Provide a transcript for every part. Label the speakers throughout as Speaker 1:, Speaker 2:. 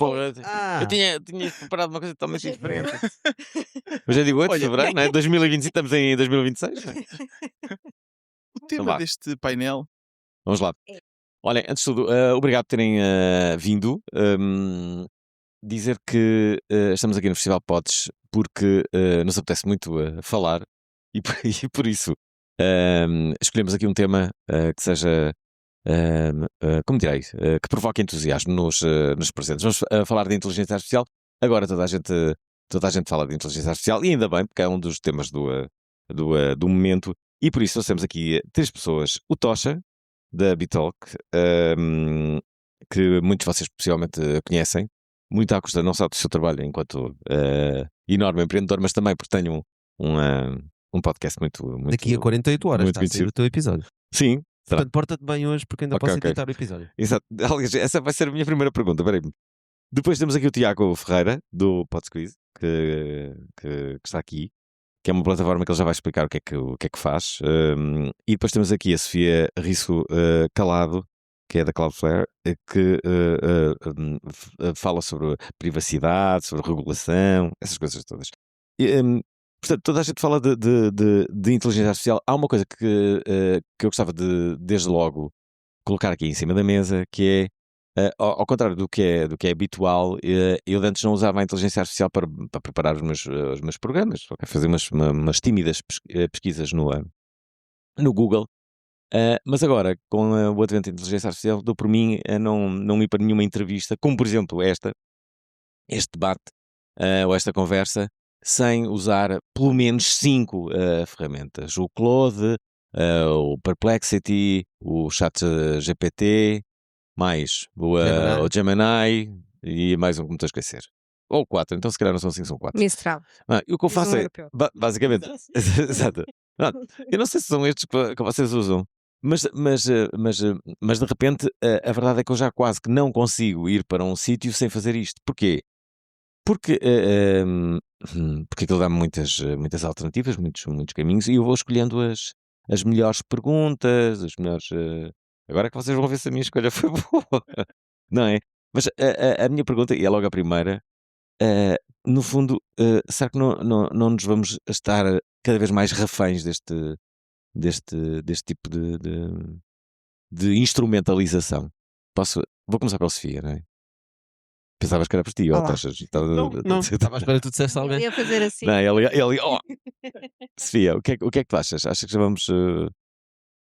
Speaker 1: Porra, eu
Speaker 2: Ah,
Speaker 1: tinha preparado uma coisa totalmente diferente. Hoje é dia 8 de
Speaker 3: Olha,
Speaker 1: fevereiro, não é? 2025, estamos em 2026. Não é?
Speaker 3: o
Speaker 1: Então
Speaker 3: tema
Speaker 1: vá,
Speaker 3: deste painel.
Speaker 1: vamos lá.
Speaker 2: É.
Speaker 1: Olhem, antes de tudo, obrigado por terem vindo. Dizer que estamos aqui no Festival Pods porque nos apetece muito falar e e por isso escolhemos aqui um tema que seja, como direi, que provoque entusiasmo nos presentes. Vamos falar de inteligência artificial. Agora toda a gente fala de inteligência artificial e ainda bem, porque é um dos temas do momento. E por isso nós temos aqui três pessoas. O Tocha, da Bitalk, que muitos de vocês possivelmente conhecem, muito à custa não só do seu trabalho enquanto enorme empreendedor, mas também porque tenho um podcast muito
Speaker 2: daqui a 48 horas
Speaker 1: muito
Speaker 2: está a sair
Speaker 1: conhecido.
Speaker 2: o teu episódio.
Speaker 1: Sim, será?
Speaker 2: Portanto, porta-te bem hoje porque ainda
Speaker 1: Ok,
Speaker 2: posso
Speaker 1: ok.
Speaker 2: editar o episódio.
Speaker 1: Exato. Aliás, essa vai ser a minha primeira pergunta. Peraí. Depois temos aqui o Tiago Ferreira, do Podsquiz, que está aqui, que é uma plataforma que ele já vai explicar o que é que faz. E depois temos aqui a Sofia Risso Calado, que é da Cloudflare, que fala sobre privacidade, sobre regulação, essas coisas todas. Portanto, toda a gente fala de inteligência artificial. Há uma coisa que eu gostava de, desde logo, colocar aqui em cima da mesa, que é, ao contrário do que é habitual, eu antes não usava a inteligência artificial para preparar os meus programas, só fazer umas tímidas pesquisas no Google. Mas agora, com o advento da inteligência artificial, dou por mim a não ir para nenhuma entrevista, como por exemplo este debate ou esta conversa, sem usar pelo menos 5 ferramentas. O Claude, o Perplexity, o ChatGPT, mais o Gemini e mais um que me estou a esquecer. Ou 4, então se calhar não são 5, são 4.
Speaker 4: Mistral.
Speaker 1: E o que eu faço é,
Speaker 4: europeu.
Speaker 1: basicamente, exato. Não, eu não sei se são estes que vocês usam, mas de repente a verdade é que eu já quase que não consigo ir para um sítio sem fazer isto. Porquê? Porque aquilo dá-me muitas alternativas, muitos caminhos, e eu vou escolhendo as melhores perguntas, as melhores. Agora é que vocês vão ver se a minha escolha foi boa, não é? Mas a minha pergunta, e é logo a primeira, no fundo, será que não nos vamos estar cada vez mais reféns deste tipo de instrumentalização? Vou começar pela Sofia, não é? Pensavas que era para ti, ou
Speaker 4: Olá.
Speaker 1: estás.
Speaker 2: Não, estava à espera que tu dissesse
Speaker 4: Eu
Speaker 2: alguém.
Speaker 4: ia fazer assim.
Speaker 1: Não, Sofia, o que é que tu achas? Achas que já vamos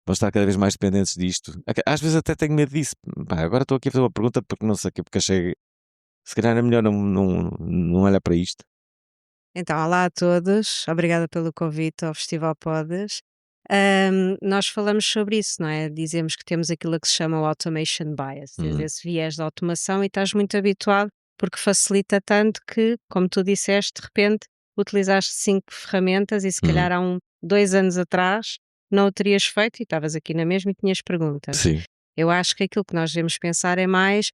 Speaker 1: estar cada vez mais dependentes disto? Às vezes até tenho medo disso. Pá, agora estou aqui a fazer uma pergunta porque não sei o quê, porque achei. Se calhar é melhor não olhar para isto.
Speaker 4: Então, olá a todos. Obrigada pelo convite ao Festival Podes. Nós falamos sobre isso, não é? Dizemos que temos aquilo que se chama o automation bias, tens
Speaker 1: Uhum.
Speaker 4: esse viés da automação e estás muito habituado porque facilita tanto que, como tu disseste, de repente utilizaste 5 ferramentas e se
Speaker 1: Uhum.
Speaker 4: calhar há 2 anos atrás não o terias feito e estavas aqui na mesma e tinhas perguntas.
Speaker 1: Sim.
Speaker 4: Eu acho que aquilo que nós devemos pensar é mais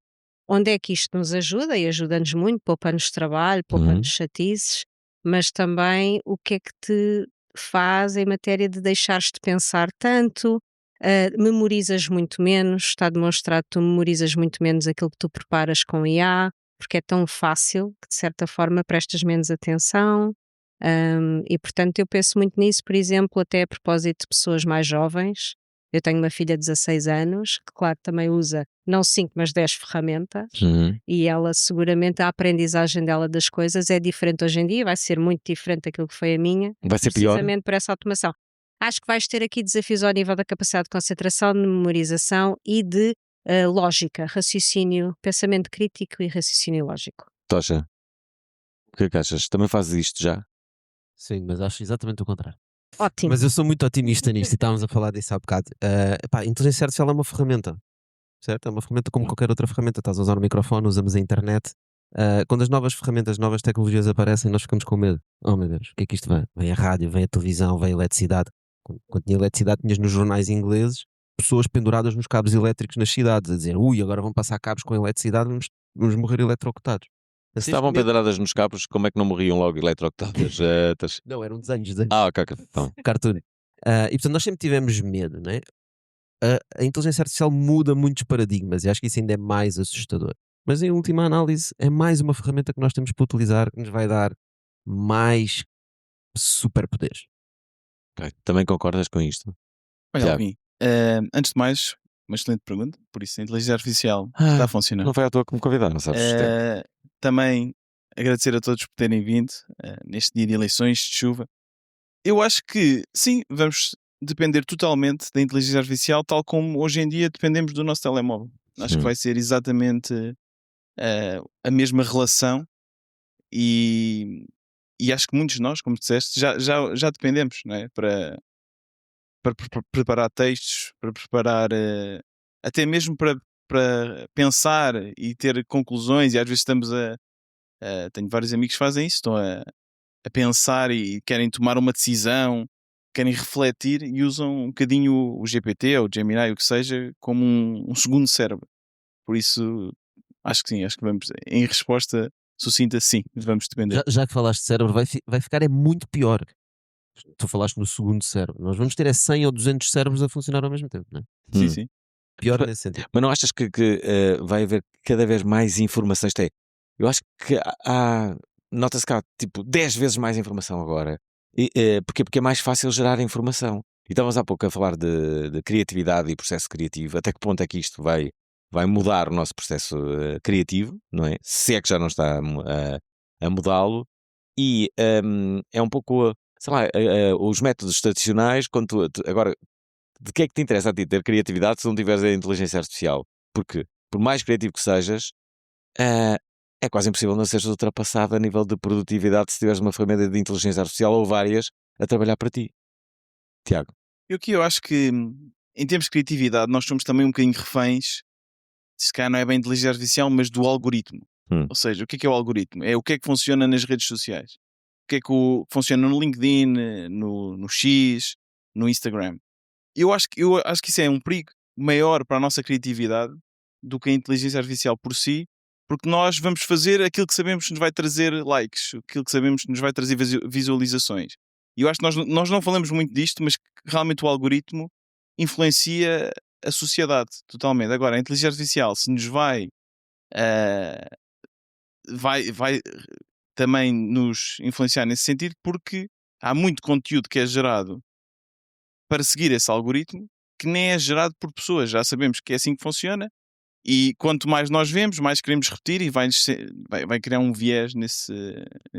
Speaker 4: onde é que isto nos ajuda e ajuda-nos muito, poupa-nos trabalho, poupa-nos chatices, mas também o que é que te faz em matéria de deixares de pensar tanto, memorizas muito menos, está demonstrado que tu memorizas muito menos aquilo que tu preparas com IA, porque é tão fácil que de certa forma prestas menos atenção. E portanto eu penso muito nisso, por exemplo, até a propósito de pessoas mais jovens. Eu tenho uma filha de 16 anos, que claro também usa não 5, mas 10 ferramentas,
Speaker 1: Uhum.
Speaker 4: e ela seguramente a aprendizagem dela das coisas é diferente hoje em dia, vai ser muito diferente daquilo que foi a minha,
Speaker 1: Vai ser pior?
Speaker 4: precisamente por essa automação. Acho que vais ter aqui desafios ao nível da capacidade de concentração, de memorização e de lógica, raciocínio, pensamento crítico e raciocínio lógico.
Speaker 1: Tocha, o que é que achas? Também fazes isto já?
Speaker 2: Sim, mas acho exatamente o contrário.
Speaker 4: Ótimo.
Speaker 2: Mas eu sou muito otimista nisto e estávamos a falar disso há bocado. A inteligência artificial é uma ferramenta, certo? É uma ferramenta como qualquer outra ferramenta. Estás a usar o microfone, usamos a internet. Quando as novas ferramentas, novas tecnologias aparecem, nós ficamos com medo. Oh meu Deus, o que é que isto vem? Vem a rádio, vem a televisão, vem a eletricidade. Quando tinha eletricidade, tinhas nos jornais ingleses pessoas penduradas nos cabos elétricos nas cidades, a dizer, agora vão passar cabos com eletricidade, vamos morrer eletrocutados.
Speaker 1: Se
Speaker 2: Neste
Speaker 1: estavam
Speaker 2: momento-
Speaker 1: penduradas nos cabos, como é que não morriam logo eletrocutadas?
Speaker 2: Não, eram desenhos.
Speaker 1: Ok. Então.
Speaker 2: Cartoon. E portanto nós sempre tivemos medo, né? A inteligência artificial muda muitos paradigmas e acho que isso ainda é mais assustador. Mas em última análise é mais uma ferramenta que nós temos para utilizar, que nos vai dar mais superpoderes.
Speaker 1: Ok, também concordas com isto?
Speaker 3: Olha,
Speaker 1: Tiago.
Speaker 3: Alvin, antes de mais, uma excelente pergunta. Por isso, a inteligência artificial está a funcionar.
Speaker 1: Não foi à toa que me convidaram, sabes? Tiago?
Speaker 3: Também agradecer a todos por terem vindo neste dia de eleições, de chuva. Eu acho que, sim, vamos depender totalmente da inteligência artificial, tal como hoje em dia dependemos do nosso telemóvel. Acho que vai ser exatamente a mesma relação e acho que muitos de nós, como disseste, já dependemos, não é? Para preparar textos, para preparar, até mesmo para pensar e ter conclusões, e às vezes estamos tenho vários amigos que fazem isso, estão a pensar e querem tomar uma decisão, querem refletir e usam um bocadinho o GPT ou o Gemini, o que seja, como um segundo cérebro. Por isso, acho que sim, acho que vamos, em resposta sucinta, sim, vamos depender.
Speaker 2: Já que falaste de cérebro, vai ficar é muito pior. Tu falaste no segundo cérebro. Nós vamos ter 100 ou 200 cérebros a funcionar ao mesmo tempo, não é?
Speaker 3: Sim, sim.
Speaker 2: Pior
Speaker 1: Mas-
Speaker 2: nesse sentido.
Speaker 1: Mas não achas que vai haver cada vez mais informações? Eu acho que nota-se que há tipo 10 vezes mais informação agora. Porquê? Porque é mais fácil gerar informação. E estávamos há pouco a falar de criatividade e processo criativo. Até que ponto é que isto vai mudar o nosso processo criativo, não é? Se é que já não está a mudá-lo. E é um pouco, sei lá, os métodos tradicionais, quando agora, de que é que te interessa a ti ter criatividade se não tiveres a inteligência artificial? Porque, por mais criativo que sejas, é quase impossível não seres ultrapassado a nível de produtividade se tiveres uma ferramenta de inteligência artificial ou várias a trabalhar para ti. Tiago.
Speaker 3: E aqui eu acho que, em termos de criatividade, nós somos também um bocadinho reféns, se calhar não é bem inteligência artificial, mas do algoritmo. Ou seja, o que é o algoritmo? É o que é que funciona nas redes sociais. O que é que funciona no LinkedIn, no X, no Instagram. Eu acho que isso é um perigo maior para a nossa criatividade do que a inteligência artificial por si, porque nós vamos fazer aquilo que sabemos que nos vai trazer likes, aquilo que sabemos que nos vai trazer visualizações. E eu acho que nós não falamos muito disto, mas que realmente o algoritmo influencia a sociedade totalmente. Agora, a inteligência artificial, se nos vai também nos influenciar nesse sentido, porque há muito conteúdo que é gerado para seguir esse algoritmo que nem é gerado por pessoas. Já sabemos que é assim que funciona e quanto mais nós vemos, mais queremos repetir e vai criar um viés nesse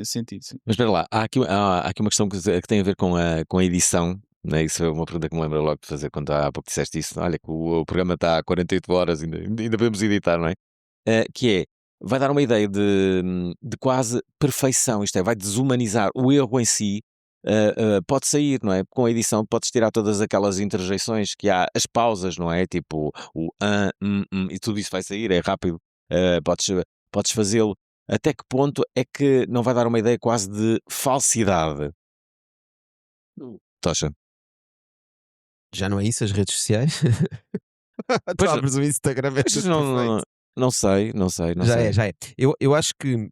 Speaker 3: sentido. Sim.
Speaker 1: Mas espera lá, há aqui uma questão que tem a ver com a edição. Né? Isso é uma pergunta que me lembro logo de fazer quando há pouco disseste isso. Olha, que o programa está a 48 horas, ainda podemos editar, não é? Que é, vai dar uma ideia de quase perfeição, isto é, vai desumanizar o erro em si. Pode sair, não é? Com a edição podes tirar todas aquelas interjeições que há, as pausas, não é? Tipo o e tudo isso vai sair, é rápido. Podes fazê-lo. Até que ponto é que não vai dar uma ideia quase de falsidade? Tocha.
Speaker 2: Já não é isso as redes sociais? Tu
Speaker 1: Pois-
Speaker 2: abres o Instagram, é
Speaker 1: Mas
Speaker 2: tudo
Speaker 1: não,
Speaker 2: perfeito.
Speaker 1: não sei.
Speaker 2: Já é. Eu acho que,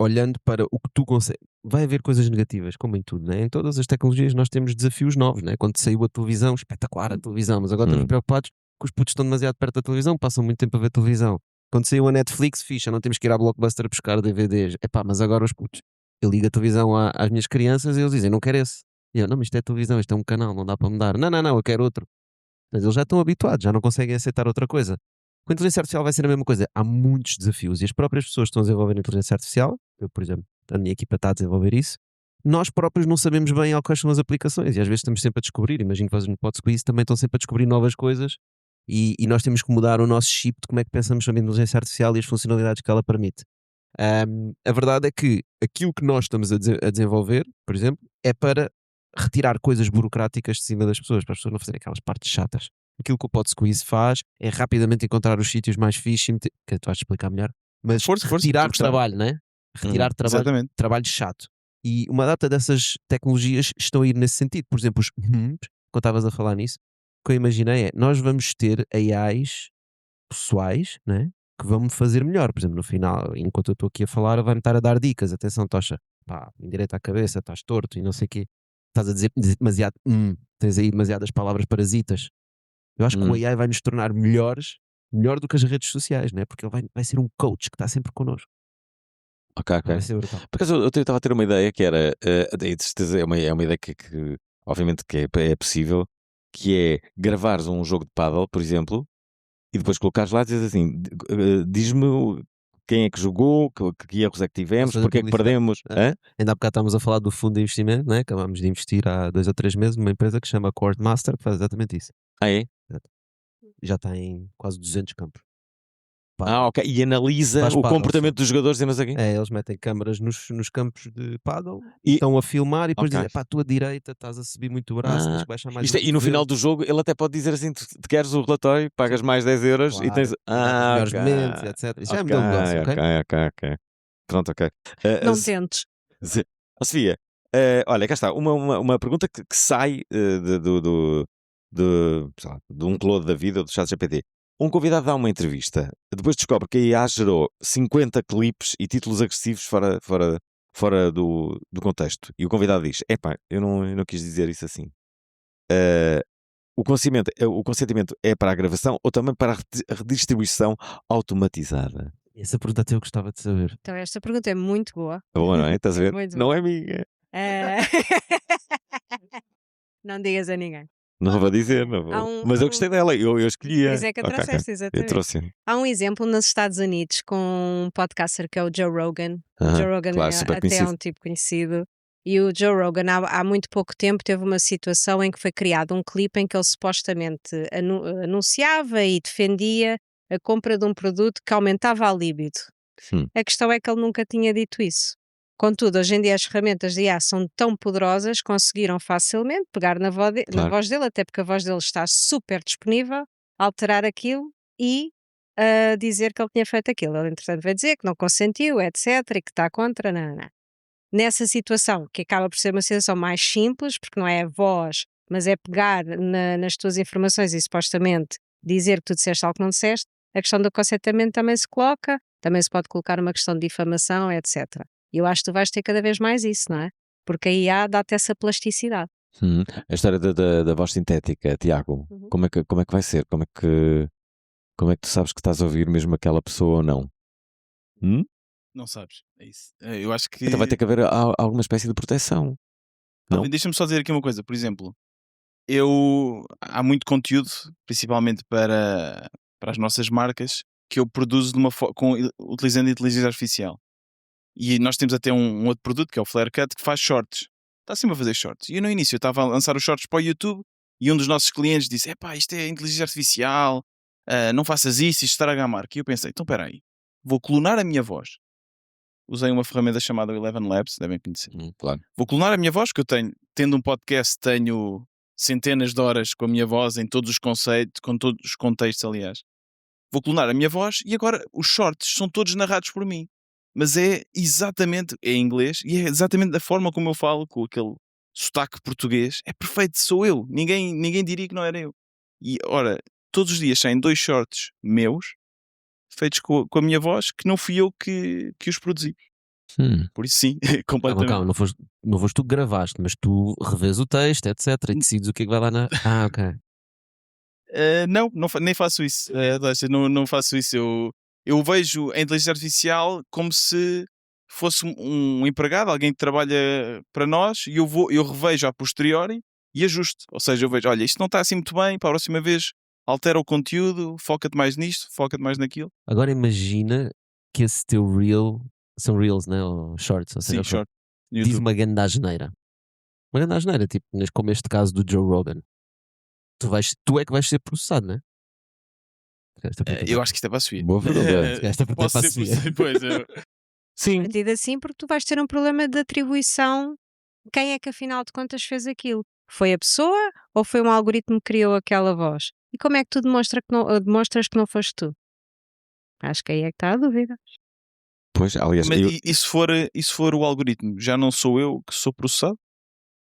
Speaker 2: olhando para o que tu consegues, vai haver coisas negativas, como em tudo, né? Em todas as tecnologias nós temos desafios novos, né? Quando saiu a televisão, espetacular a televisão, mas agora estamos preocupados que os putos estão demasiado perto da televisão, passam muito tempo a ver televisão. Quando saiu a Netflix, ficha, não temos que ir à Blockbuster buscar DVDs. Epá, mas agora os putos, eu ligo a televisão às minhas crianças e eles dizem, não quero esse. E eu, não, mas isto é televisão, isto é um canal, não dá para mudar. Não, eu quero outro. Mas eles já estão habituados, já não conseguem aceitar outra coisa. Com a inteligência artificial vai ser a mesma coisa. Há muitos desafios e as próprias pessoas que estão a desenvolver a inteligência artificial, eu, por exemplo, a minha equipa está a desenvolver isso, nós próprios não sabemos bem quais são as aplicações e às vezes estamos sempre a descobrir. Imagino que vocês no PodSqueeze também estão sempre a descobrir novas coisas e nós temos que mudar o nosso chip de como é que pensamos sobre a inteligência artificial e as funcionalidades que ela permite. A verdade é que aquilo que nós estamos a desenvolver, por exemplo, é para retirar coisas burocráticas de cima das pessoas, para as pessoas não fazerem aquelas partes chatas. Aquilo que o PodSqueeze faz é rapidamente encontrar os sítios mais fixe, que tu vais explicar melhor, mas
Speaker 3: Força,
Speaker 2: retirar
Speaker 3: estou a gostar.
Speaker 2: trabalho, né? Retirar
Speaker 3: Exatamente.
Speaker 2: trabalho chato. E uma data dessas tecnologias estão a ir nesse sentido. Por exemplo, quando estavas a falar nisso, o que eu imaginei é, nós vamos ter AIs pessoais, né? Que vão-me fazer melhor. Por exemplo, no final, enquanto eu estou aqui a falar, vai-me estar a dar dicas. Atenção, Tocha, pá, endireita a cabeça, estás torto e não sei o quê. Estás a dizer demasiado, tens aí demasiadas palavras parasitas. Eu acho que o AI vai nos tornar melhores melhor do que as redes sociais, né? Porque ele vai ser um coach que está sempre connosco.
Speaker 1: Ok.
Speaker 2: Vai ser brutal.
Speaker 1: Por acaso eu estava a ter uma ideia que era, de certeza é uma ideia que obviamente que é possível, que é gravares um jogo de paddle, por exemplo, e depois colocares lá e dizes assim, diz-me quem é que jogou, que erros é que tivemos,
Speaker 2: fazer
Speaker 1: porque é que
Speaker 2: publicidade.
Speaker 1: perdemos. Hã?
Speaker 2: Ainda há bocado estávamos a falar do fundo de investimento, né? Acabámos de investir há 2 ou 3 meses numa empresa que se chama Court Master, que faz exatamente isso.
Speaker 1: É?
Speaker 2: Já está em quase 200 campos.
Speaker 1: Ok. E analisa
Speaker 2: Faz
Speaker 1: o
Speaker 2: paddle,
Speaker 1: comportamento dos jogadores e não sei quem.
Speaker 2: Eles metem câmaras nos campos de paddle,
Speaker 1: E-
Speaker 2: estão a filmar e depois
Speaker 1: Ok.
Speaker 2: dizem, pá, à tua direita estás a subir muito o braço, tens
Speaker 1: Ah,
Speaker 2: que baixar mais
Speaker 1: Isto
Speaker 2: o
Speaker 1: e no final
Speaker 2: cotovelo."
Speaker 1: do jogo ele até pode dizer assim: tu queres o relatório, pagas mais 10 euros e
Speaker 2: Claro,
Speaker 1: tens.
Speaker 2: e dá-te os melhores
Speaker 1: Ok.
Speaker 2: momentos, etc. Isso é
Speaker 1: Ok,
Speaker 2: modelo de negócio, ok?
Speaker 1: ok. Pronto, ok.
Speaker 4: Não tentes.
Speaker 1: Sofia, olha, cá está, uma pergunta que sai sei lá, de um Claude da vida ou do ChatGPT. Um convidado dá uma entrevista, depois descobre que a IA gerou 50 clipes e títulos agressivos fora do contexto. E o convidado diz: epá, eu não quis dizer isso assim. O consentimento é para a gravação ou também para a redistribuição automatizada?
Speaker 2: Essa pergunta até eu gostava de saber.
Speaker 4: Então, esta pergunta é muito boa.
Speaker 1: Boa, não é? Estás a ver?
Speaker 4: Muito
Speaker 1: Não é minha.
Speaker 4: Eh, Não digas a ninguém.
Speaker 1: Não vou dizer, não
Speaker 4: Há
Speaker 1: vou.
Speaker 4: um-
Speaker 1: Mas
Speaker 4: há
Speaker 1: eu gostei dela, eu escolhi.
Speaker 4: Por isso é que a
Speaker 1: Ok, ok.
Speaker 4: trouxeste,
Speaker 1: Eu
Speaker 4: exatamente.
Speaker 1: trouxe.
Speaker 4: Há um exemplo nos Estados Unidos com um podcaster que é o Joe Rogan. O
Speaker 1: Aham,
Speaker 4: Joe Rogan
Speaker 1: claro,
Speaker 4: é
Speaker 1: super
Speaker 4: até
Speaker 1: conhecido.
Speaker 4: um tipo conhecido. E o Joe Rogan, há muito pouco tempo, teve uma situação em que foi criado um clipe em que ele supostamente anunciava e defendia a compra de um produto que aumentava a libido.
Speaker 1: Hum.
Speaker 4: A questão é que ele nunca tinha dito isso. Contudo, hoje em dia as ferramentas de IA são tão poderosas, conseguiram facilmente pegar na
Speaker 1: Claro.
Speaker 4: voz dele, até porque a voz dele está super disponível, alterar aquilo e dizer que ele tinha feito aquilo. Ele, entretanto, vai dizer que não consentiu, etc., e que está contra. Não. Nessa situação, que acaba por ser uma situação mais simples, porque não é a voz, mas é pegar nas tuas informações e supostamente dizer que tu disseste algo que não disseste, a questão do consentimento também se coloca, também se pode colocar uma questão de difamação, etc. E eu acho que tu vais ter cada vez mais isso, não é? Porque a IA dá-te essa plasticidade.
Speaker 1: A história da voz sintética, Tiago,
Speaker 4: Uhum.
Speaker 1: como é que vai ser? Como é que tu sabes que estás a ouvir mesmo aquela pessoa ou não?
Speaker 3: Não sabes, é isso. Eu acho que.
Speaker 1: Então vai ter que haver alguma espécie de proteção. Não?
Speaker 3: Deixa-me só dizer aqui uma coisa, por exemplo, há muito conteúdo, principalmente para as nossas marcas, que eu produzo utilizando inteligência artificial. E nós temos até um outro produto, que é o Flare Cut, que faz shorts. Está sempre a fazer shorts. E eu, no início eu estava a lançar os shorts para o YouTube e um dos nossos clientes disse: epá, isto é inteligência artificial, não faças isso, isto estraga a marca. E eu pensei: então espera aí, vou clonar a minha voz. Usei uma ferramenta chamada Eleven Labs, devem conhecer.
Speaker 1: Claro.
Speaker 3: Vou clonar a minha voz, que eu tendo um podcast, tenho centenas de horas com a minha voz em todos os conceitos, com todos os contextos, aliás. Vou clonar a minha voz e agora os shorts são todos narrados por mim. Mas é exatamente, é em inglês, e é exatamente da forma como eu falo, com aquele sotaque português. É perfeito, sou eu. Ninguém diria que não era eu. E, ora, todos os dias saem 2 shorts meus, feitos com a minha voz, que não fui eu que os produzi. Por isso sim, completamente.
Speaker 2: Calma, não foste tu que gravaste, mas tu revês o texto, etc. E decides o que é que vai lá na. Ok.
Speaker 3: Nem faço isso. Não faço isso. Eu vejo a inteligência artificial como se fosse um empregado, alguém que trabalha para nós, e eu revejo a posteriori e ajusto. Ou seja, eu vejo, olha, isto não está assim muito bem, para a próxima vez altera o conteúdo, foca-te mais nisto, foca-te mais naquilo.
Speaker 2: Agora imagina que esse teu reel são reels, né? Ou shorts, ou seja,
Speaker 3: Sim,
Speaker 2: o que for,
Speaker 3: short.
Speaker 2: diz
Speaker 3: YouTube.
Speaker 2: uma grande asneira. Uma grande asneira, tipo, como este caso do Joe Rogan. Tu é que vais ser processado, né?
Speaker 3: Eu acho que isto é para a Sofia.
Speaker 1: Boa pergunta.
Speaker 2: Esta pergunta é
Speaker 3: Posso
Speaker 2: para a
Speaker 3: ser
Speaker 2: Sofia.
Speaker 3: Pois,
Speaker 1: Sim.
Speaker 4: A partir de assim, porque tu vais ter um problema de atribuição. Quem é que afinal de contas fez aquilo? Foi a pessoa ou foi um algoritmo que criou aquela voz? E como é que tu demonstras que não foste tu? Acho que aí é que está a dúvida.
Speaker 1: Pois, aliás,
Speaker 3: Mas e se for o algoritmo, já não sou eu que sou processado?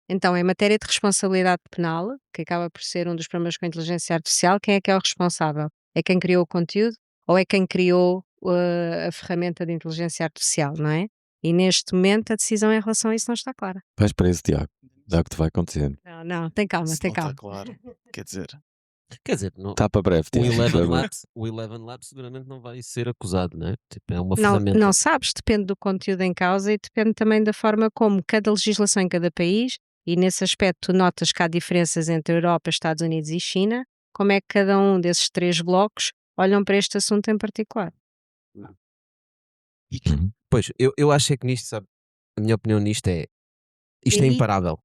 Speaker 4: Então, em matéria de responsabilidade penal, que acaba por ser um dos problemas com a inteligência artificial, quem é que é o responsável? É quem criou o conteúdo ou é quem criou a ferramenta de inteligência artificial, não é? E neste momento a decisão em relação a isso não está clara.
Speaker 1: vais para esse, Tiago. Dá o que te vai acontecer.
Speaker 4: Não, tem calma,
Speaker 3: Se
Speaker 4: tem
Speaker 3: não está
Speaker 4: calma.
Speaker 3: claro. Quer dizer,
Speaker 2: Quer dizer, não,
Speaker 1: Está para breve.
Speaker 2: o
Speaker 1: Tiago.
Speaker 2: Eleven Labs, o Eleven Labs seguramente não vai ser acusado, né? Tipo, é uma
Speaker 4: Não,
Speaker 2: ferramenta.
Speaker 4: não sabes, depende do conteúdo em causa e depende também da forma como cada legislação em cada país, e nesse aspecto tu notas que há diferenças entre Europa, Estados Unidos e China, como é que cada um desses 3 blocos olham para este assunto em particular.
Speaker 1: Uhum.
Speaker 2: Pois, eu acho é que nisto, sabe, a minha opinião nisto é, isto é
Speaker 4: E aí-
Speaker 2: imparável,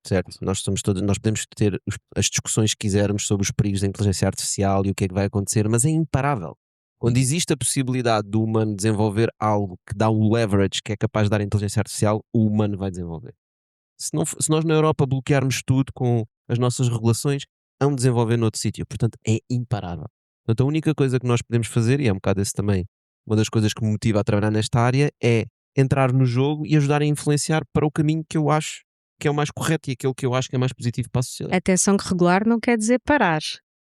Speaker 2: certo? Nós podemos ter as discussões que quisermos sobre os perigos da inteligência artificial e o que é que vai acontecer, mas é imparável. Quando existe a possibilidade do humano desenvolver algo que dá o leverage que é capaz de dar a inteligência artificial, o humano vai desenvolver. Se nós na Europa bloquearmos tudo com as nossas regulações, vão desenvolver noutro sítio. Portanto, é imparável. Portanto, a única coisa que nós podemos fazer, e é um bocado esse também, uma das coisas que me motiva a trabalhar nesta área, é entrar no jogo e ajudar a influenciar para o caminho que eu acho que é o mais correto e aquele que eu acho que é mais positivo para a sociedade.
Speaker 4: Atenção que regular não quer dizer parar,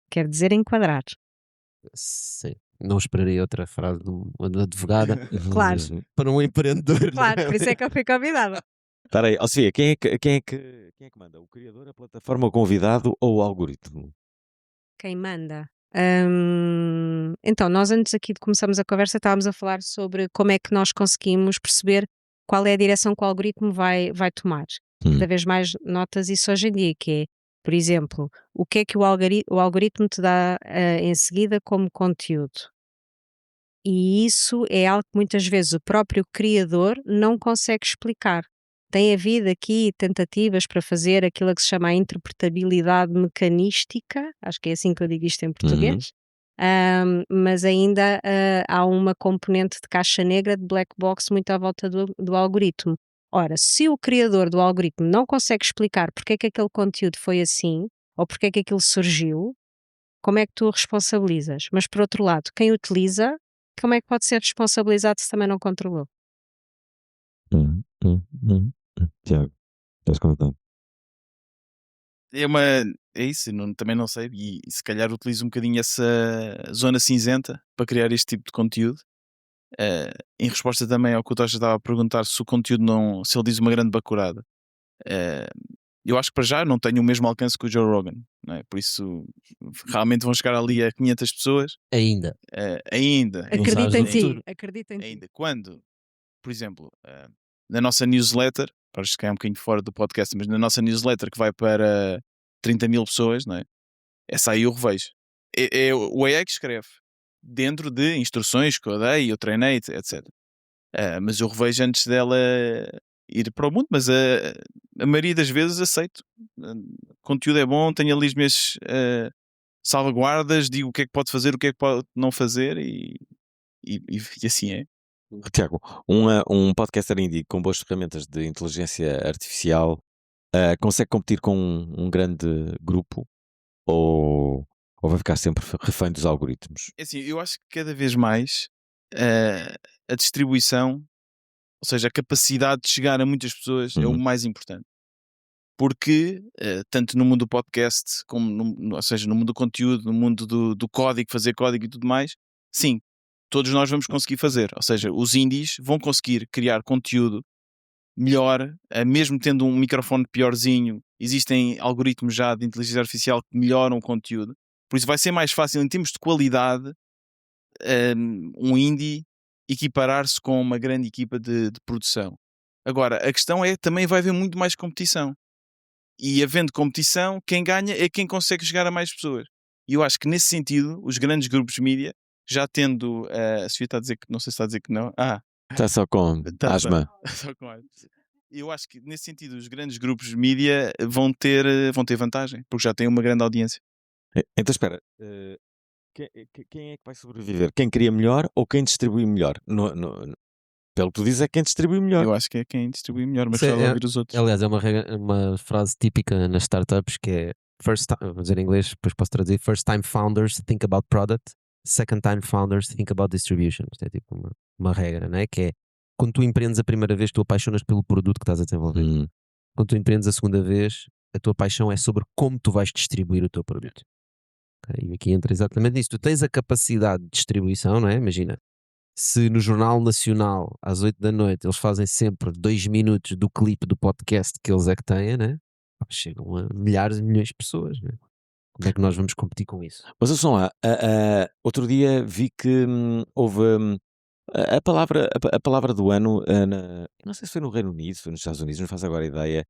Speaker 4: quer dizer enquadrar.
Speaker 2: Sim. Não esperaria outra frase de uma advogada
Speaker 4: Claro.
Speaker 2: para um empreendedor.
Speaker 4: Claro, por isso é que eu fui convidada.
Speaker 1: Espera aí, ó Sofia, quem é que manda? O criador, a plataforma, o convidado ou o algoritmo?
Speaker 4: Quem manda? Então, nós antes aqui de começarmos a conversa estávamos a falar sobre como é que nós conseguimos perceber qual é a direção que o algoritmo vai tomar. Cada vez mais notas isso hoje em dia, que é, por exemplo, o que é que o algoritmo te dá em seguida como conteúdo. E isso é algo que muitas vezes o próprio criador não consegue explicar. Tem havido aqui tentativas para fazer aquilo que se chama a interpretabilidade mecanística, acho que é assim que eu digo isto em português, mas ainda há uma componente de caixa negra, de black box, muito à volta do algoritmo. Ora, se o criador do algoritmo não consegue explicar porque é que aquele conteúdo foi assim, ou porque é que aquilo surgiu, como é que tu o responsabilizas? Mas por outro lado, quem utiliza, como é que pode ser responsabilizado se também não controlou?
Speaker 1: Tiago, estás contente?
Speaker 3: É isso, também não sei, e se calhar utilizo um bocadinho essa zona cinzenta para criar este tipo de conteúdo. Em resposta também ao que o Tocha estava a perguntar se o conteúdo não, se ele diz uma grande bacurada. Eu acho que para já não tenho o mesmo alcance que o Joe Rogan, não é? Por isso realmente vão chegar ali a 500 pessoas.
Speaker 2: Ainda.
Speaker 3: Ainda.
Speaker 2: Não sabes
Speaker 4: Acredita em
Speaker 2: do
Speaker 4: ti,
Speaker 2: futuro.
Speaker 4: acredita em ti.
Speaker 3: Ainda. Quando, por exemplo, na nossa newsletter, para isto que é um bocadinho fora do podcast, mas na nossa newsletter que vai para 30 mil pessoas, não é? Essa aí eu revejo. É o AI que escreve, dentro de instruções que eu dei, eu treinei, etc. Mas eu revejo antes dela ir para o mundo, mas a maioria das vezes aceito. O conteúdo é bom, tenho ali as minhas salvaguardas, digo o que é que pode fazer, o que é que pode não fazer e assim é.
Speaker 1: Tiago, um podcaster indie com boas ferramentas de inteligência artificial consegue competir com um grande grupo ou vai ficar sempre refém dos algoritmos?
Speaker 3: É assim, eu acho que cada vez mais a distribuição, ou seja, a capacidade de chegar a muitas pessoas é o mais importante. Porque, tanto no mundo do podcast, como ou seja, no mundo do conteúdo, no mundo do código, fazer código e tudo mais, sim, todos nós vamos conseguir fazer. Ou seja, os indies vão conseguir criar conteúdo melhor, mesmo tendo um microfone piorzinho. Existem algoritmos já de inteligência artificial que melhoram o conteúdo. Por isso vai ser mais fácil, em termos de qualidade, um indie equiparar-se com uma grande equipa de produção. Agora, a questão é, também vai haver muito mais competição. E havendo competição, quem ganha é quem consegue chegar a mais pessoas. E eu acho que nesse sentido, os grandes grupos de mídia, já tendo, a Sofia está a dizer que, não sei se está a dizer que não,
Speaker 1: Está só com asma.
Speaker 3: só com asma. Eu acho que nesse sentido os grandes grupos de mídia vão ter vantagem, porque já têm uma grande audiência.
Speaker 1: Então espera, quem é que vai sobreviver? Quem cria melhor ou quem distribui melhor? Pelo que tu dizes é quem distribui melhor.
Speaker 3: Eu acho que é quem distribui melhor, mas
Speaker 2: Sim,
Speaker 3: gostava de ouvir os outros.
Speaker 2: Aliás, é uma frase típica nas startups que é vou dizer em inglês, depois posso traduzir: first time founders think about product, second time founders think about distribution. Isto é tipo uma regra, não é? Que é quando tu empreendes a primeira vez, tu apaixonas pelo produto que estás a desenvolver. Quando tu empreendes a segunda vez, a tua paixão é sobre como tu vais distribuir o teu produto. Okay? E aqui entra exatamente nisso. Tu tens a capacidade de distribuição, não é? Imagina, se no Jornal Nacional, às 8 da noite, eles fazem sempre 2 minutos do clipe do podcast que eles é que têm, né? Chegam a milhares e milhões de pessoas, né? Como é que nós vamos competir com isso?
Speaker 1: Mas ouçam lá, outro dia vi que houve a palavra do ano, não sei se foi no Reino Unido, se foi nos Estados Unidos, não faço agora ideia.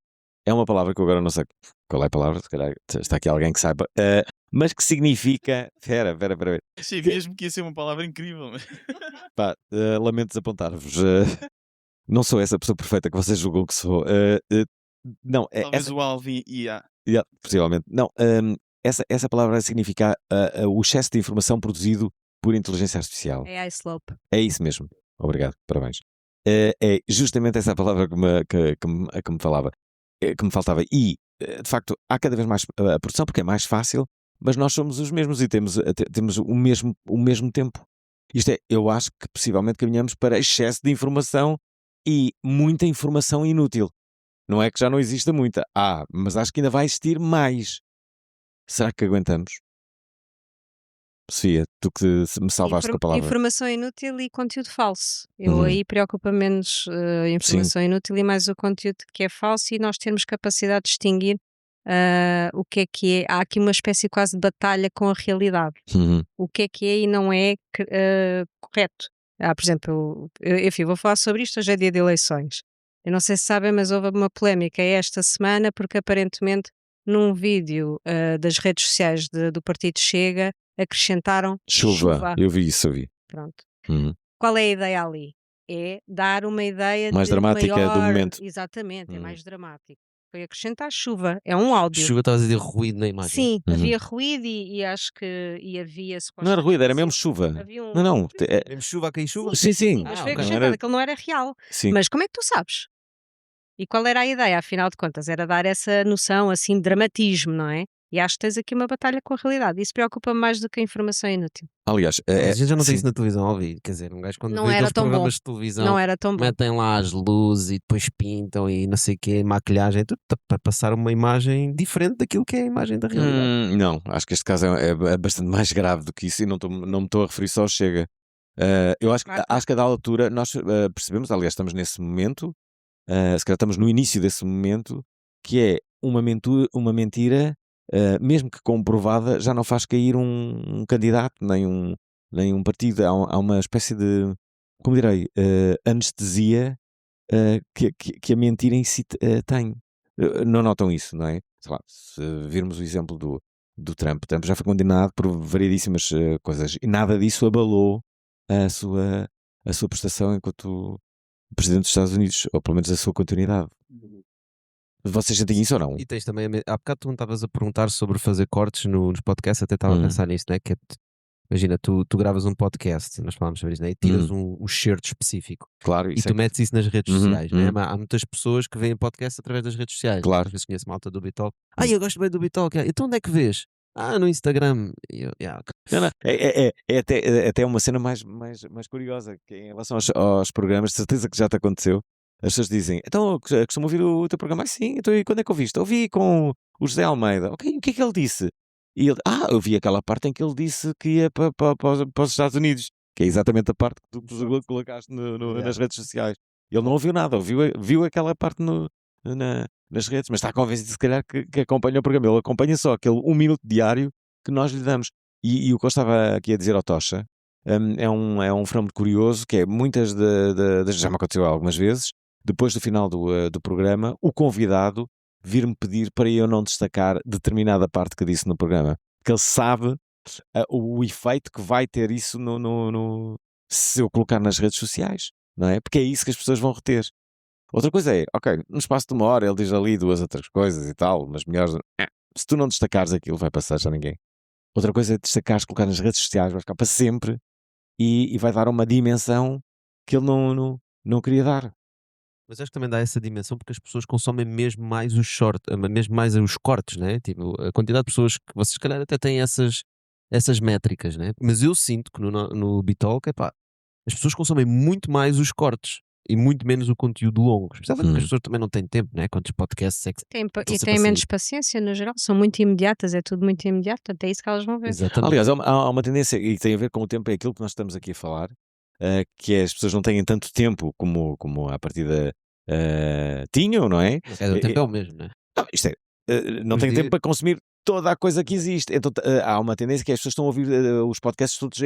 Speaker 1: É uma palavra que eu agora não sei qual é a palavra, se calhar está aqui alguém que saiba, mas que significa. Espera.
Speaker 3: Achei mesmo que ia ser uma palavra incrível.
Speaker 1: Pá, lamento desapontar-vos. Não sou essa pessoa perfeita que vocês julgam que sou. Não,
Speaker 3: Talvez o Alvin ia.
Speaker 1: possivelmente. Não, essa palavra significa o excesso de informação produzido por inteligência artificial.
Speaker 4: AI slope.
Speaker 1: É isso mesmo. Obrigado, parabéns. É justamente essa palavra que me falava, que me faltava. E, de facto, há cada vez mais a produção porque é mais fácil, mas nós somos os mesmos e temos o mesmo tempo. Isto é, eu acho que possivelmente caminhamos para excesso de informação e muita informação inútil. Não é que já não exista muita. Mas acho que ainda vai existir mais. Será que aguentamos? Sofia, tu que me salvaste com a palavra.
Speaker 4: Informação inútil e conteúdo falso. Eu
Speaker 1: Uhum.
Speaker 4: aí preocupa menos a informação inútil e mais o conteúdo que é falso, e nós termos capacidade de distinguir o que é. Há aqui uma espécie quase de batalha com a realidade.
Speaker 1: Uhum.
Speaker 4: O que é e não é correto. Por exemplo, enfim, vou falar sobre isto. Hoje é dia de eleições. Eu não sei se sabem, mas houve uma polémica esta semana porque aparentemente num vídeo das redes sociais do Partido Chega acrescentaram chuva.
Speaker 1: Eu vi isso, eu vi.
Speaker 4: Pronto.
Speaker 1: Uhum.
Speaker 4: Qual é a ideia ali? É dar uma ideia
Speaker 1: Mais
Speaker 4: de
Speaker 1: dramática
Speaker 4: maior...
Speaker 1: do momento.
Speaker 4: Exatamente, é mais dramático. Foi acrescentar chuva. É um áudio.
Speaker 2: Chuva, estás a dizer ruído na imagem.
Speaker 4: Sim, havia ruído e acho que havia...
Speaker 1: Não era ruído, era mesmo chuva.
Speaker 4: Havia um...
Speaker 1: Não.
Speaker 2: Mesmo chuva a cair chuva?
Speaker 1: Sim.
Speaker 4: Mas foi
Speaker 2: ok.
Speaker 4: acrescentado, aquilo não era real.
Speaker 1: Sim.
Speaker 4: Mas como é que tu sabes? E qual era a ideia, afinal de contas? Era dar essa noção, assim, de dramatismo, não é? E acho que tens aqui uma batalha com a realidade. Isso preocupa-me mais do que a informação inútil.
Speaker 1: Aliás,
Speaker 2: A gente já não tem
Speaker 1: sim.
Speaker 2: isso na televisão, óbvio. Quer dizer, um gajo quando
Speaker 4: Não
Speaker 2: vê
Speaker 4: era
Speaker 2: aqueles
Speaker 4: tão bom.
Speaker 2: programas de televisão,
Speaker 4: Não era tão bom.
Speaker 2: metem lá as luzes e depois pintam e não sei o quê, maquilhagem, tudo para passar uma imagem diferente daquilo que é a imagem da realidade.
Speaker 1: Não, acho que este caso é bastante mais grave do que isso e não me estou a referir só ao Chega. Eu acho que a da altura nós percebemos, aliás, estamos nesse momento, se calhar estamos no início desse momento, que é uma mentira, mesmo que comprovada, já não faz cair um candidato, nem um partido. Há uma espécie de, como direi, anestesia que a mentira em si tem. Não notam isso, não é? Sei lá, se virmos o exemplo do Trump já foi condenado por variedíssimas coisas e nada disso abalou a sua prestação enquanto Presidente dos Estados Unidos, ou pelo menos a sua continuidade. Vocês sentem isso ou não?
Speaker 2: E tens também, há bocado tu me estavas a perguntar sobre fazer cortes nos podcasts, até estava a pensar nisso, né? Que é, imagina, tu gravas um podcast, nós falámos sobre isso, né? E tiras um certo específico
Speaker 1: Claro,
Speaker 2: e tu metes isso nas redes sociais, né? Mas há muitas pessoas que veem podcast através das redes sociais.
Speaker 1: Claro.
Speaker 2: Às vezes conheço malta do Bitalk. Eu gosto bem do Bitalk. Então onde é que vês? No Instagram. E eu, okay.
Speaker 1: Não, é até uma cena mais curiosa, que em relação aos programas, de certeza que já te aconteceu. As pessoas dizem, então eu costumo ouvir o teu programa? Sim, então e quando é que ouviste? Ouvi com o José Almeida. Ok, o que é que ele disse? E ele, eu vi aquela parte em que ele disse que ia para os Estados Unidos, que é exatamente a parte que tu colocaste nas redes sociais. Ele não ouviu nada, viu aquela parte nas redes, mas está convencido se calhar que acompanha o programa. Ele acompanha só aquele 1 minuto diário que nós lhe damos. E o que eu estava aqui a dizer ao Tocha é um fenómeno curioso, que é muitas já me aconteceu algumas vezes, depois do final do programa, o convidado vir-me pedir para eu não destacar determinada parte que disse no programa, porque ele sabe o efeito que vai ter isso se eu colocar nas redes sociais, não é? Porque é isso que as pessoas vão reter. Outra coisa é, ok, no espaço de 1 hora ele diz ali 2 outras coisas e tal, mas melhores. Se tu não destacares aquilo, vai passar já ninguém. Outra coisa é destacares, colocar nas redes sociais, vai ficar para sempre e vai dar uma dimensão que ele não queria dar.
Speaker 2: Mas acho que também dá essa dimensão porque as pessoas consomem mesmo mais os mesmo mais os cortes, né? Tipo, a quantidade de pessoas que vocês, se calhar, até têm essas métricas, né? Mas eu sinto que no Bitalk, as pessoas consomem muito mais os cortes e muito menos o conteúdo longo. Especialmente porque as pessoas também não têm tempo, né? Quantos podcasts é que
Speaker 4: E têm menos paciência, no geral. São muito imediatas, é tudo muito imediato. Portanto, é isso que elas vão ver.
Speaker 2: Exatamente.
Speaker 1: Aliás, há uma tendência, e tem a ver com o tempo, é aquilo que nós estamos aqui a falar, que é as pessoas não têm tanto tempo como à partida tinham, não é?
Speaker 2: O tempo é o mesmo, né?
Speaker 1: Não, isto é, não tem tempo para consumir toda a coisa que existe. Então há uma tendência que as pessoas estão a ouvir os podcasts todos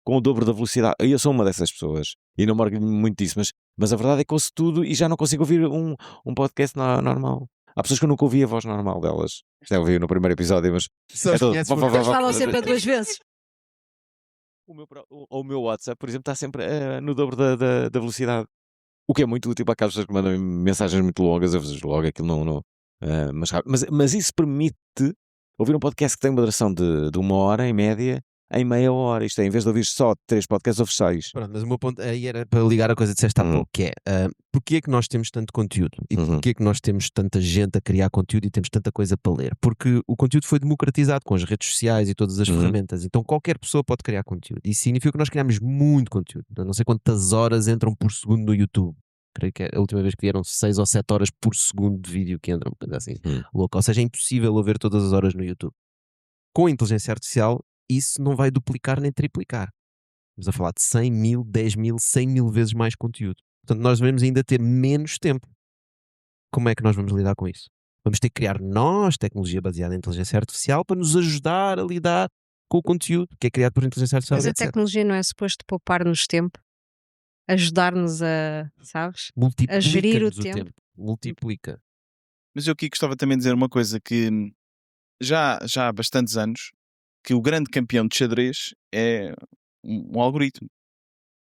Speaker 1: com o dobro da velocidade. Eu sou uma dessas pessoas e não me orgulho muito disso, mas a verdade é que ouço tudo e já não consigo ouvir um podcast normal. Há pessoas que eu nunca ouvi a voz normal delas. Isto eu ouvi no primeiro episódio, mas
Speaker 2: Só
Speaker 1: é
Speaker 2: os
Speaker 1: todo-
Speaker 2: conheces
Speaker 1: vá,
Speaker 2: porque-
Speaker 1: vá, vá,
Speaker 4: Eles
Speaker 1: vá.
Speaker 4: falam sempre a 2 vezes.
Speaker 1: O meu WhatsApp, por exemplo, está sempre no dobro da velocidade. O que é muito útil para aquelas pessoas que mandam mensagens muito longas. Eu vejo logo aquilo não mais rápido. Mas isso permite ouvir um podcast que tem uma duração de 1 hora em média em meia hora. Isto é, em vez de ouvir só 3 podcasts, ouves 6.
Speaker 2: Pronto, mas o meu ponto aí era para ligar a coisa que disseste há
Speaker 1: Uhum.
Speaker 2: pouco, que é porque é que nós temos tanto conteúdo e
Speaker 1: Uhum.
Speaker 2: porque é que nós temos tanta gente a criar conteúdo e temos tanta coisa para ler? Porque o conteúdo foi democratizado com as redes sociais e todas as
Speaker 1: Uhum.
Speaker 2: ferramentas, então qualquer pessoa pode criar conteúdo. Isso significa que nós criamos muito conteúdo. Eu não sei quantas horas entram por segundo no YouTube. Creio que a última vez que vieram 6 ou 7 horas por segundo de vídeo que entram, coisa assim louca. Ou seja, é impossível haver todas as horas no YouTube. Com a inteligência artificial, isso não vai duplicar nem triplicar. Estamos a falar de 100 mil, 10 mil, 100 mil vezes mais conteúdo. Portanto, nós devemos ainda ter menos tempo. Como é que nós vamos lidar com isso? Vamos ter que criar nós tecnologia baseada em inteligência artificial para nos ajudar a lidar com o conteúdo que é criado por inteligência artificial,
Speaker 4: Mas a
Speaker 2: etc.
Speaker 4: tecnologia não é suposto poupar-nos tempo, ajudar-nos a, sabes? gerir o
Speaker 2: Multiplica-nos o
Speaker 4: tempo.
Speaker 2: tempo. Multiplica.
Speaker 3: Mas eu aqui gostava também de dizer uma coisa que já há bastantes anos que o grande campeão de xadrez é um algoritmo.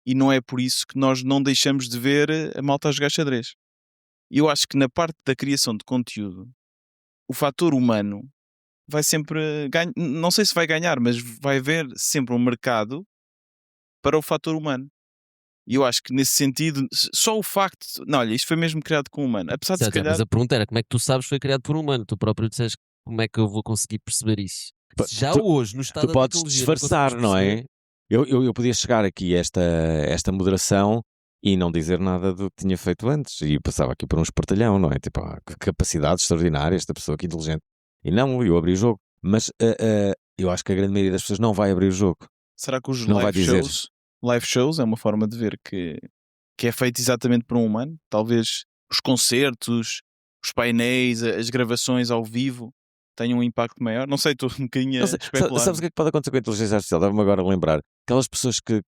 Speaker 3: E não é por isso que nós não deixamos de ver a malta a jogar xadrez. E eu acho que na parte da criação de conteúdo, o fator humano vai sempre ganhar. Não sei se vai ganhar, mas vai haver sempre um mercado para o fator humano. E eu acho que nesse sentido, só o facto. Não, olha, isto foi mesmo criado com um humano. Apesar de se
Speaker 2: Certo,
Speaker 3: calhar.
Speaker 2: mas a pergunta era como é que tu sabes que foi criado por um humano? Tu próprio disseste como é que eu vou conseguir perceber isso? Se já
Speaker 1: Tu-
Speaker 2: hoje, no estado
Speaker 1: Tu
Speaker 2: da
Speaker 1: podes
Speaker 2: tecnologia, não
Speaker 1: disfarçar,
Speaker 2: conseguimos
Speaker 1: não
Speaker 2: perceber,
Speaker 1: é? Eu podia chegar aqui a esta moderação e não dizer nada do que tinha feito antes e passava aqui por um espertalhão, não é? Tipo, que capacidade extraordinária esta pessoa aqui inteligente. E não, eu abri o jogo. Mas eu acho que a grande maioria das pessoas não vai abrir o jogo.
Speaker 3: Será que os
Speaker 1: Não vai dizer.
Speaker 3: live shows é uma forma de ver que é feito exatamente por um humano? Talvez os concertos, os painéis, as gravações ao vivo tenham um impacto maior? Não sei, estou um bocadinho
Speaker 1: Não
Speaker 3: a
Speaker 1: sei,
Speaker 3: especular.
Speaker 1: sabes o que é que pode acontecer com a inteligência artificial? Dá-me agora a lembrar. Aquelas pessoas que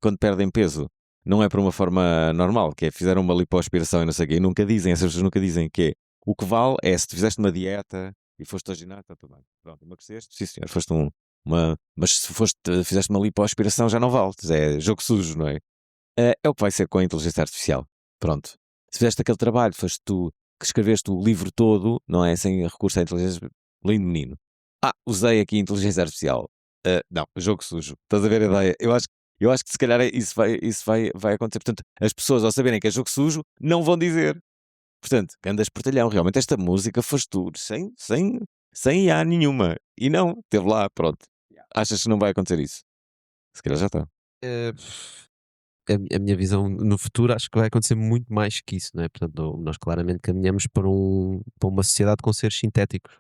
Speaker 1: quando perdem peso não é por uma forma normal, que é fizeram uma lipoaspiração e não sei o quê, e nunca dizem, essas pessoas nunca dizem que é. O que vale é se tu fizeste uma dieta e foste ao ginásio, está tudo bem. Pronto, emagreceste, sim senhor, foste mas se fizeste uma lipoaspiração já não vale, é jogo sujo, não é? É o que vai ser com a inteligência artificial. Pronto. Se fizeste aquele trabalho, foste tu que escreveste o livro todo, não é? Sem recurso à inteligência. Lindo menino. Usei aqui a inteligência artificial. Não, jogo sujo. Estás a ver a ideia? Eu acho que se calhar isso vai acontecer. Portanto, as pessoas ao saberem que é jogo sujo, não vão dizer. Portanto, grandes portalhão. Realmente esta música foste tu, sem IA nenhuma. E não, esteve lá, pronto. Achas que não vai acontecer isso? Se calhar já está.
Speaker 2: a minha visão no futuro acho que vai acontecer muito mais que isso, não é? Portanto, nós claramente caminhamos para uma sociedade com seres sintéticos.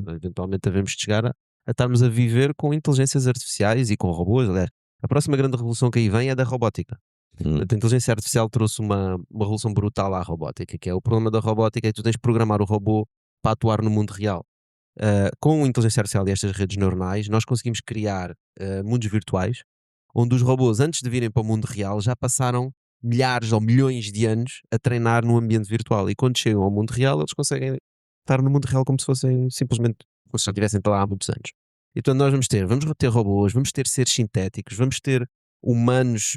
Speaker 2: Eventualmente devemos chegar a estarmos a viver com inteligências artificiais e com robôs. Aliás, a próxima grande revolução que aí vem é da robótica. Portanto, a inteligência artificial trouxe uma revolução brutal à robótica, que é o problema da robótica é que tu tens de programar o robô para atuar no mundo real. Com a inteligência artificial e estas redes neuronais, nós conseguimos criar mundos virtuais onde os robôs, antes de virem para o mundo real, já passaram milhares ou milhões de anos a treinar num ambiente virtual. E quando chegam ao mundo real, eles conseguem estar no mundo real como se fossem simplesmente, como se já estivessem para lá há muitos anos. Então nós vamos ter robôs, vamos ter seres sintéticos, vamos ter humanos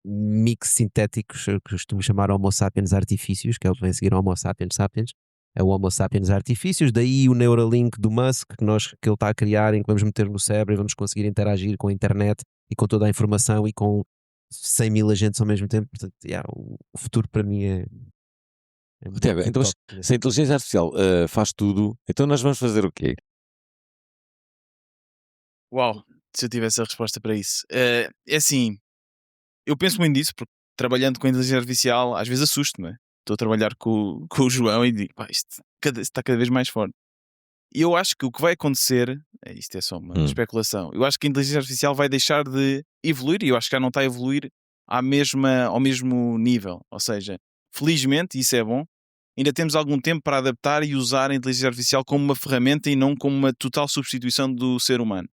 Speaker 2: mix sintéticos, que eu costumo chamar Homo sapiens artifícios, que é o que vem a seguir ao Homo sapiens sapiens. É o Homo sapiens artifícios, daí o Neuralink do Musk que ele está a criar, em que vamos meter no cérebro e vamos conseguir interagir com a internet e com toda a informação e com 100 mil agentes ao mesmo tempo. Portanto, o futuro para mim é
Speaker 1: Tiago, então se a inteligência artificial faz tudo, então nós vamos fazer o quê?
Speaker 3: Uau, se eu tivesse a resposta para isso. É assim, eu penso muito nisso, porque trabalhando com a inteligência artificial, às vezes assusto-me, não é? Estou a trabalhar com o João e digo, isto está cada vez mais forte. E eu acho que o que vai acontecer, isto é só uma especulação, eu acho que a inteligência artificial vai deixar de evoluir, e eu acho que já não está a evoluir ao mesmo nível. Ou seja, felizmente, isso é bom, ainda temos algum tempo para adaptar e usar a inteligência artificial como uma ferramenta e não como uma total substituição do ser humano.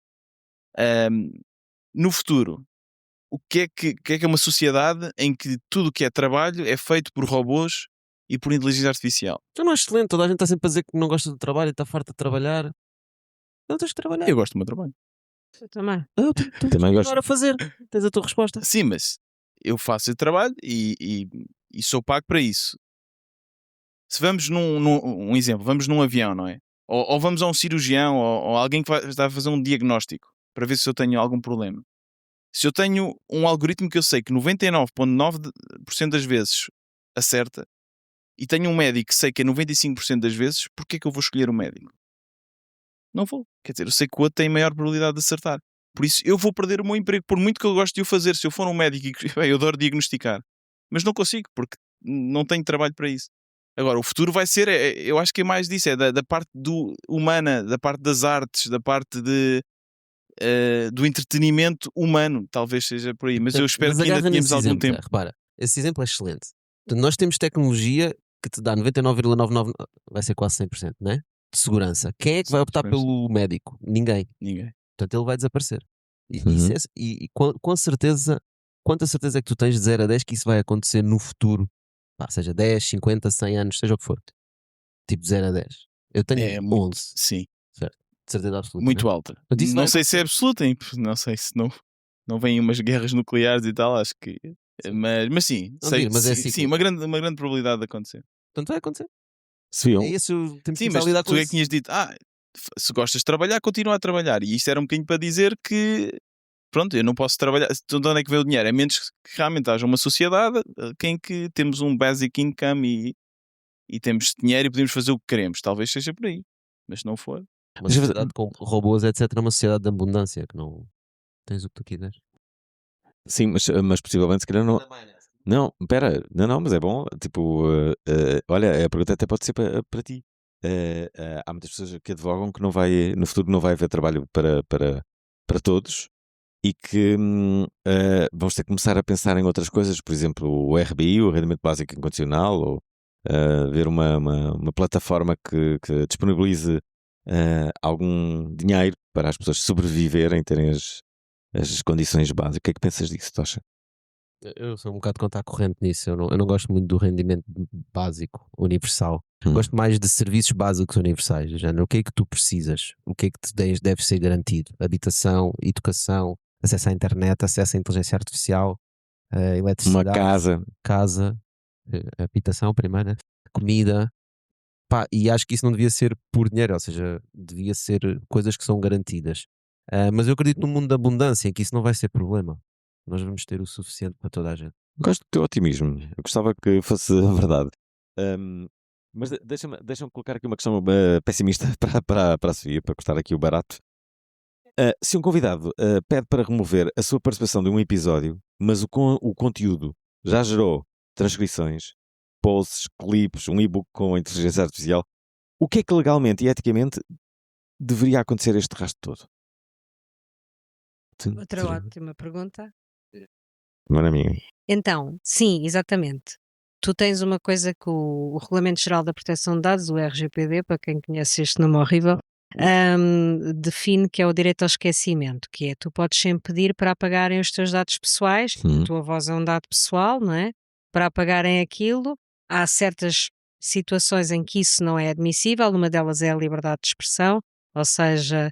Speaker 3: No futuro, o que é uma sociedade em que tudo o que é trabalho é feito por robôs e por inteligência artificial?
Speaker 2: Eu não é excelente, toda a gente está sempre a dizer que não gosta do trabalho e está farto de trabalhar. Não tens de trabalhar.
Speaker 3: Eu gosto do meu trabalho.
Speaker 4: Eu também.
Speaker 2: Tu tens de
Speaker 1: Também gosto.
Speaker 2: continuar a fazer. Tens a tua resposta.
Speaker 3: Sim, mas eu faço esse trabalho e sou pago para isso. Se vamos um exemplo, vamos num avião, não é? Ou vamos a um cirurgião ou alguém que está a fazer um diagnóstico para ver se eu tenho algum problema. Se eu tenho um algoritmo que eu sei que 99,9% das vezes acerta e tenho um médico que sei que é 95% das vezes, porquê é que eu vou escolher o médico? Não vou. Quer dizer, eu sei que o outro tem maior probabilidade de acertar. Por isso eu vou perder o meu emprego, por muito que eu goste de o fazer. Se eu for um médico e bem, eu adoro diagnosticar, mas não consigo porque não tenho trabalho para isso. Agora, o futuro vai ser, eu acho que é mais disso, é da parte humana, da parte das artes, da parte do entretenimento humano, talvez seja por aí. Mas eu espero
Speaker 2: Mas
Speaker 3: que ainda
Speaker 2: agarra
Speaker 3: tenhamos
Speaker 2: nesse
Speaker 3: algum
Speaker 2: exemplo,
Speaker 3: tempo.
Speaker 2: repara, esse exemplo é excelente. Portanto, nós temos tecnologia que te dá 99,99, vai ser quase 100%, né? De segurança. Quem é que vai optar
Speaker 3: 100%.
Speaker 2: pelo médico? Ninguém.
Speaker 3: Ninguém.
Speaker 2: Portanto, ele vai desaparecer. E,
Speaker 1: Uhum.
Speaker 2: isso com certeza, quanta certeza é que tu tens de 0 a 10 que isso vai acontecer no futuro? Pá, seja 10, 50, 100 anos, seja o que for. Tipo 0 a 10. Eu tenho
Speaker 3: É muito,
Speaker 2: 11,
Speaker 3: sim,
Speaker 2: certo? De certeza absoluta.
Speaker 3: muito
Speaker 2: né?
Speaker 3: alta.
Speaker 2: Portanto, isso
Speaker 3: Não
Speaker 2: vai
Speaker 3: sei se é
Speaker 2: acontecer.
Speaker 3: absoluta, hein? Não sei se não vêm umas guerras nucleares e tal, acho que. Mas sim,
Speaker 2: Não digo, mas é
Speaker 3: sim,
Speaker 2: cíclico.
Speaker 3: uma grande probabilidade de acontecer.
Speaker 2: Portanto, vai acontecer.
Speaker 1: Se viam,
Speaker 2: É isso, temos que
Speaker 3: Sim,
Speaker 2: começar
Speaker 3: mas
Speaker 2: a lidar
Speaker 3: tu
Speaker 2: com
Speaker 3: é que
Speaker 2: isso.
Speaker 3: tinhas dito, se gostas de trabalhar, continua a trabalhar. E isto era um bocadinho para dizer que, pronto, eu não posso trabalhar. De onde é que vem o dinheiro? É menos que realmente haja uma sociedade em que temos um basic income e temos dinheiro e podemos fazer o que queremos. Talvez seja por aí. Mas se não for.
Speaker 2: Uma sociedade com robôs, etc. É uma sociedade de abundância que não tens o que tu quiseres.
Speaker 1: sim, mas possivelmente se calhar não. Não, pera, não, mas é bom. Tipo, olha, a pergunta até pode ser para ti. Há muitas pessoas que advogam que no futuro não vai haver trabalho para todos e que vamos ter que começar a pensar em outras coisas, por exemplo, o RBI, o Rendimento Básico Incondicional, ou ver uma plataforma que disponibilize algum dinheiro para as pessoas sobreviverem, terem as condições básicas. O que é que pensas disso, Tocha?
Speaker 2: Eu sou um bocado contra a corrente nisso. Eu não gosto muito do rendimento básico, universal. Gosto mais de serviços básicos universais. Do género, o que é que tu precisas? O que é que te deve ser garantido? Habitação, educação, acesso à internet, acesso à inteligência artificial,
Speaker 1: Uma
Speaker 2: eletricidade,
Speaker 1: casa.
Speaker 2: habitação primeiro, né? Comida. Pá, e acho que isso não devia ser por dinheiro, ou seja, devia ser coisas que são garantidas. Mas eu acredito num mundo de abundância em que isso não vai ser problema. Nós vamos ter o suficiente para toda a gente.
Speaker 1: Gosto do teu otimismo. Eu gostava que fosse a verdade. Mas deixa-me colocar aqui uma questão pessimista para a Sofia, para cortar aqui o barato. Se um convidado pede para remover a sua participação de um episódio, mas o conteúdo já gerou transcrições, posts, clipes, um e-book com inteligência artificial, o que é que legalmente e eticamente deveria acontecer este rastro todo?
Speaker 4: Outra ótima pergunta.
Speaker 1: Mano amigo.
Speaker 4: Então, sim, exatamente. Tu tens uma coisa que o Regulamento Geral da Proteção de Dados, o RGPD, para quem conhece este nome horrível, define que é o direito ao esquecimento, que é tu podes sempre pedir para apagarem os teus dados pessoais, a tua voz é um dado pessoal, não é? Para apagarem aquilo, há certas situações em que isso não é admissível, uma delas é a liberdade de expressão, ou seja,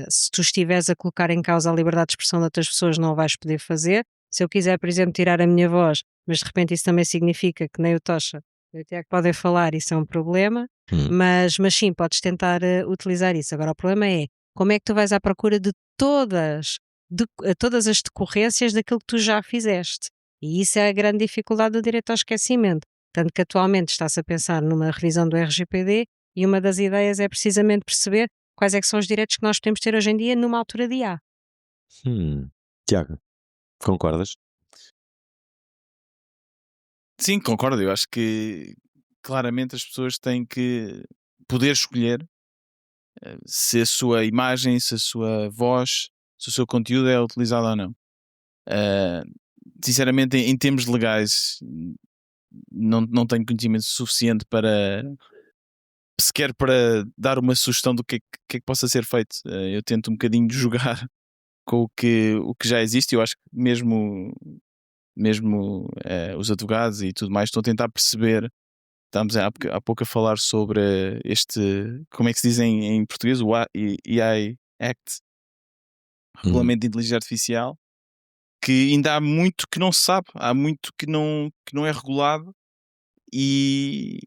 Speaker 4: se tu estiveres a colocar em causa a liberdade de expressão de outras pessoas, não o vais poder fazer. Se eu quiser, por exemplo, tirar a minha voz, mas de repente isso também significa que nem o Tocha nem o Tiago podem falar, isso é um problema, mas sim, podes tentar utilizar isso. Agora o problema é, como é que tu vais à procura de todas as decorrências daquilo que tu já fizeste? E isso é a grande dificuldade do direito ao esquecimento. Tanto que atualmente está-se a pensar numa revisão do RGPD e uma das ideias é precisamente perceber quais é que são os direitos que nós podemos ter hoje em dia numa altura de IA.
Speaker 1: Tiago, concordas?
Speaker 3: Sim, concordo. Eu acho que claramente as pessoas têm que poder escolher se a sua imagem, se a sua voz, se o seu conteúdo é utilizado ou não. Sinceramente, em termos legais, não tenho conhecimento suficiente para sequer para dar uma sugestão do que é que possa ser feito. Eu tento um bocadinho de jogar com o que já existe. Eu acho que mesmo os advogados e tudo mais estão a tentar perceber. Estamos há pouco a falar sobre como é que se diz em português, o AI Act, Regulamento de Inteligência Artificial, que ainda há muito que não se sabe, há muito que não é regulado e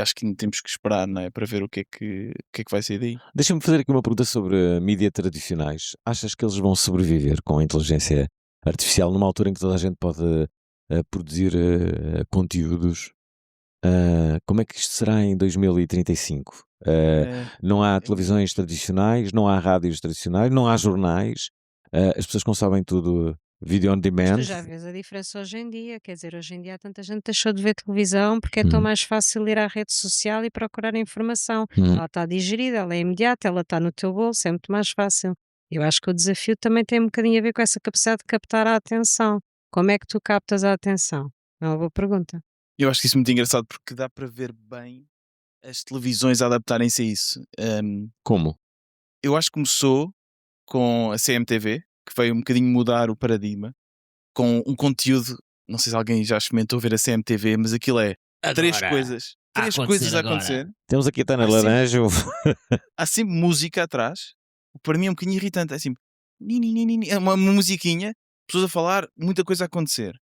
Speaker 3: acho que ainda temos que esperar, não é, para ver o que é que vai sair daí.
Speaker 1: Deixa-me fazer aqui uma pergunta sobre mídia tradicionais. Achas que eles vão sobreviver com a inteligência artificial numa altura em que toda a gente pode produzir conteúdos? Como é que isto será em 2035? Não há televisões tradicionais, não há rádios tradicionais, não há jornais, as pessoas consomem tudo vídeo on
Speaker 4: Mas
Speaker 1: demand.
Speaker 4: tu já vês a diferença hoje em dia, quer dizer, hoje em dia há tanta gente que deixou de ver televisão porque é tão mais fácil ir à rede social e procurar informação. Ela está digerida, ela é imediata, ela está no teu bolso, é muito mais fácil. Eu acho que o desafio também tem um bocadinho a ver com essa capacidade de captar a atenção. Como é que tu captas a atenção? É uma boa pergunta.
Speaker 3: Eu acho que isso é muito engraçado porque dá para ver bem as televisões a adaptarem-se a isso.
Speaker 1: Como?
Speaker 3: Eu acho que começou com a CMTV, que veio um bocadinho mudar o paradigma, com um conteúdo, não sei se alguém já experimentou ver a CMTV, mas aquilo é três coisas a acontecer.
Speaker 1: Temos aqui a Tana
Speaker 3: Sim.
Speaker 1: Laranjo.
Speaker 3: Há sempre música atrás, o que para mim é um bocadinho irritante, é sempre é uma musiquinha, pessoas a falar, muita coisa a acontecer.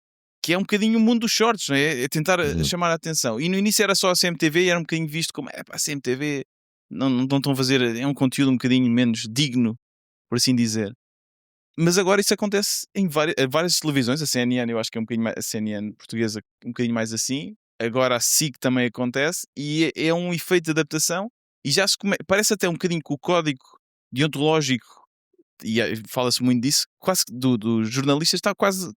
Speaker 3: Que é um bocadinho o mundo dos shorts, não é? É tentar chamar a atenção. E no início era só a CMTV e era um bocadinho visto como a CMTV não estão a fazer, é um conteúdo um bocadinho menos digno, por assim dizer. Mas agora isso acontece em várias televisões. A CNN, eu acho que é um bocadinho mais, a CNN portuguesa, um bocadinho mais assim. Agora a SIC também acontece e é um efeito de adaptação. E já parece até um bocadinho que o código deontológico, e fala-se muito disso, quase dos jornalistas está quase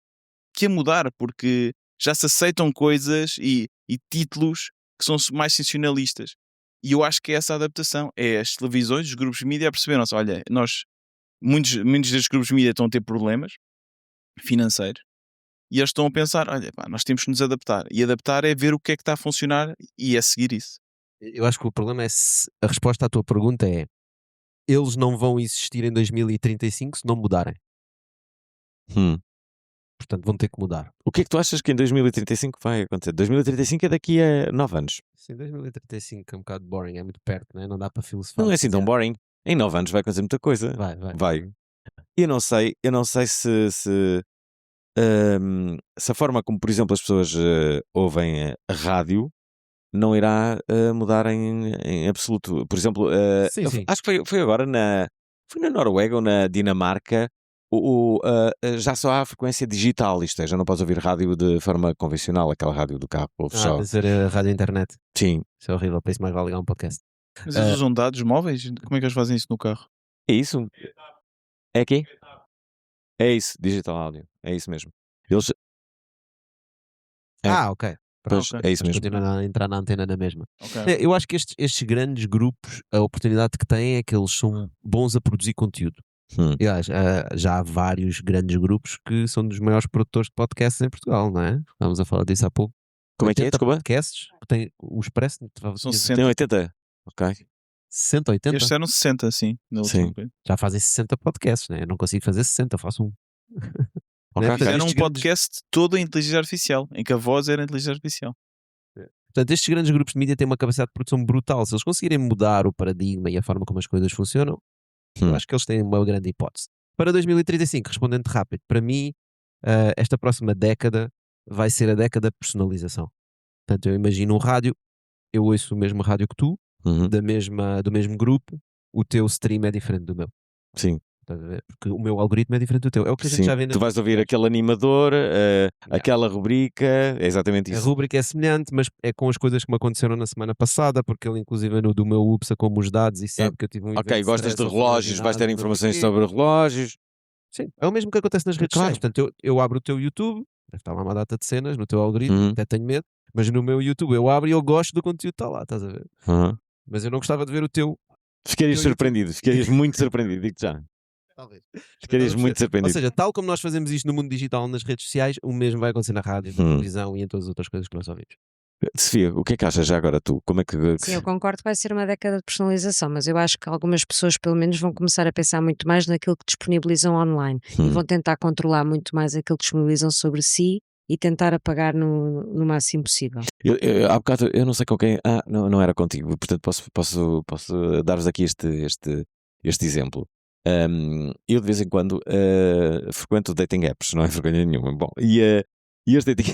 Speaker 3: que a mudar, porque já se aceitam coisas e títulos que são mais sensacionalistas. E eu acho que é essa adaptação. É as televisões, os grupos de mídia perceberam-se, olha, muitos destes grupos de mídia estão a ter problemas financeiros e eles estão a pensar, olha, nós temos que nos adaptar. E adaptar é ver o que é que está a funcionar e é seguir isso.
Speaker 2: Eu acho que o problema é a resposta à tua pergunta é eles não vão existir em 2035 se não mudarem. Portanto, vão ter que mudar.
Speaker 1: O que é que tu achas que em 2035 vai acontecer? 2035 é daqui a 9 anos.
Speaker 2: Sim, 2035 é um bocado boring, é muito perto, né? Não dá para filosofar.
Speaker 1: Não é assim tão boring. Em 9 anos vai acontecer muita coisa.
Speaker 2: Vai.
Speaker 1: Eu não sei se a forma como, por exemplo, as pessoas ouvem a rádio não irá mudar em absoluto. Por exemplo,
Speaker 2: Sim.
Speaker 1: acho que foi agora foi na Noruega ou na Dinamarca, já só há frequência digital, isto é, já não podes ouvir rádio de forma convencional, aquela rádio do carro, ouves só.
Speaker 2: Dizer a rádio internet.
Speaker 1: Sim.
Speaker 2: Isso é horrível, para isso mais vale ligar um podcast.
Speaker 3: Mas eles usam dados móveis? Como é que eles fazem isso no carro?
Speaker 1: É isso? É aqui? É isso, digital áudio. É isso mesmo. Eles...
Speaker 2: Ok.
Speaker 1: Pois, é isso
Speaker 2: Mas
Speaker 1: mesmo.
Speaker 2: continuam a entrar na antena na mesma.
Speaker 3: Okay.
Speaker 2: Eu acho que estes grandes grupos, a oportunidade que têm é que eles são bons a produzir conteúdo. Aliás, já há vários grandes grupos que são dos maiores produtores de podcasts em Portugal, não é? Estávamos a falar disso há pouco.
Speaker 1: Como é que é? Desculpa?
Speaker 2: Podcasts que tem o Expresso.
Speaker 3: São 60.
Speaker 1: Tem 80? Ok.
Speaker 2: 60, 80?
Speaker 3: Estes eram 60, sim.
Speaker 1: Sim.
Speaker 2: Já fazem 60 podcasts, né? Eu não consigo fazer 60, eu faço um.
Speaker 1: Okay.
Speaker 3: Mas era um podcast todo em inteligência artificial, em que a voz era inteligência artificial.
Speaker 2: Portanto, estes grandes grupos de mídia têm uma capacidade de produção brutal. Se eles conseguirem mudar o paradigma e a forma como as coisas funcionam, eu acho que eles têm uma grande hipótese. Para 2035, respondendo rápido, para mim, esta próxima década vai ser a década de personalização. Portanto, eu imagino um rádio, eu ouço o mesmo rádio que tu, do mesmo grupo, o teu stream é diferente do meu.
Speaker 1: Sim.
Speaker 2: Porque o meu algoritmo é diferente do teu. É o que a gente já vê.
Speaker 1: Tu vais ouvir aquele animador, aquela rubrica, é exatamente isso.
Speaker 2: A rubrica é semelhante, mas é com as coisas que me aconteceram na semana passada, porque ele inclusive no do meu UPSA como os dados e sabe que eu tive um
Speaker 1: Ok, gostas de relógios, vais ter informações sobre relógios.
Speaker 2: Sim, é o mesmo que acontece nas redes sociais. Portanto, eu abro o teu YouTube, deve estar lá uma data de cenas no teu algoritmo, até tenho medo, mas no meu YouTube eu abro e eu gosto do conteúdo que está lá, estás a ver? Mas eu não gostava de ver o teu.
Speaker 1: Ficarias surpreendido, ficarias muito surpreendido, digo-te já.
Speaker 2: Talvez.
Speaker 1: Ficarias
Speaker 2: Estás a
Speaker 1: muito
Speaker 2: perceber? Ou
Speaker 1: surpreendido.
Speaker 2: seja, tal como nós fazemos isto no mundo digital, nas redes sociais, o mesmo vai acontecer na rádio, na
Speaker 1: Hum.
Speaker 2: televisão e em todas as outras coisas que nós ouvimos.
Speaker 1: Sofia, o que é que achas já agora tu? Como é que.
Speaker 4: Sim, eu concordo que vai ser uma década de personalização, mas eu acho que algumas pessoas, pelo menos, vão começar a pensar muito mais naquilo que disponibilizam online e
Speaker 1: Hum.
Speaker 4: vão tentar controlar muito mais aquilo que disponibilizam sobre si e tentar apagar no máximo possível.
Speaker 1: Há bocado eu não sei com quem. Não era contigo, portanto posso dar-vos aqui este exemplo. Eu de vez em quando frequento dating apps, não é vergonha nenhuma. Bom, e este dating.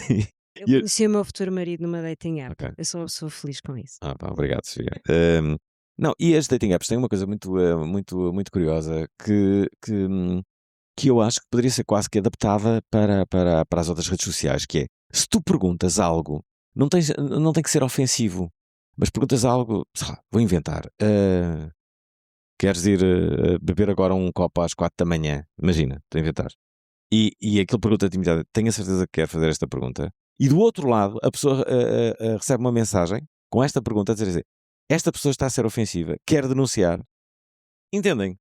Speaker 4: Eu
Speaker 1: E-
Speaker 4: conheci o meu futuro marido numa dating app.
Speaker 1: Ok.
Speaker 4: Eu sou uma pessoa feliz com isso.
Speaker 1: Pá, obrigado, Sofia. Não, e as dating apps têm uma coisa muito curiosa que eu acho que poderia ser quase que adaptada para as outras redes sociais, que é, se tu perguntas algo, não tem que ser ofensivo, mas perguntas algo, sei lá, vou inventar, queres ir beber agora um copo às 4 da manhã? Imagina, estou a inventar. E aquele pergunta-te imediatamente, tenho a certeza que quer fazer esta pergunta. E do outro lado, a pessoa recebe uma mensagem com esta pergunta a dizer assim, esta pessoa está a ser ofensiva, quer denunciar. Entendem?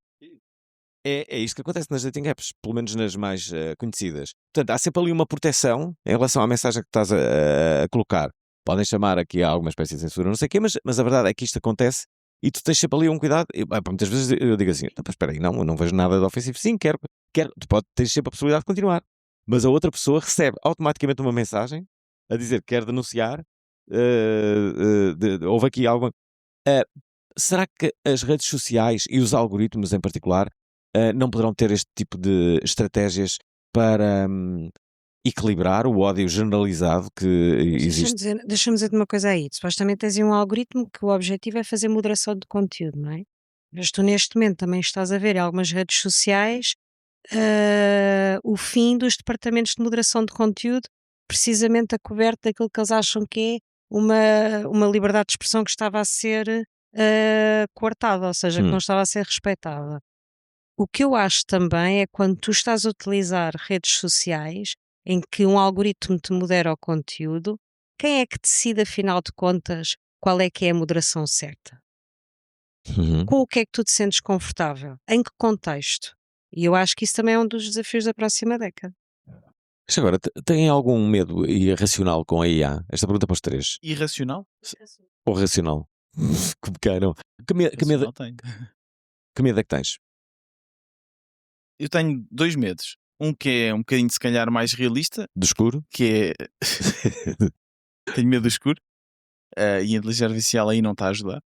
Speaker 1: É isto que acontece nas dating apps, pelo menos nas mais conhecidas. Portanto, há sempre ali uma proteção em relação à mensagem que estás a colocar. Podem chamar aqui a alguma espécie de censura, não sei o quê, mas a verdade é que isto acontece e tu tens sempre ali um cuidado. Muitas vezes eu digo assim, mas espera aí, eu não vejo nada de ofensivo. Sim, quero. Tu tens sempre a possibilidade de continuar. Mas a outra pessoa recebe automaticamente uma mensagem a dizer que quer denunciar. Houve aqui alguma... será que as redes sociais e os algoritmos em particular não poderão ter este tipo de estratégias para equilibrar o ódio generalizado que existe?
Speaker 4: Deixa-me dizer-te uma coisa aí. Supostamente tens aí um algoritmo que o objetivo é fazer moderação de conteúdo, não é? Mas tu neste momento também estás a ver em algumas redes sociais o fim dos departamentos de moderação de conteúdo, precisamente a coberto daquilo que eles acham que é uma liberdade de expressão que estava a ser coartada, ou seja, que não estava a ser respeitada. O que eu acho também é quando tu estás a utilizar redes sociais em que um algoritmo te modera o conteúdo, quem é que decide, afinal de contas, qual é que é a moderação certa?
Speaker 1: Uhum.
Speaker 4: Com o que é que tu te sentes confortável? Em que contexto? E eu acho que isso também é um dos desafios da próxima década.
Speaker 1: Mas agora, têm algum medo irracional com a IA? Esta pergunta para os três.
Speaker 3: Irracional?
Speaker 1: Ou racional? Como queiram. Que medo
Speaker 3: Racional tenho.
Speaker 1: é que tens?
Speaker 3: Eu tenho dois medos. Um que é um bocadinho, se calhar, mais realista,
Speaker 1: Do escuro?
Speaker 3: que é... tenho medo do escuro. E a inteligência artificial aí não está a ajudar.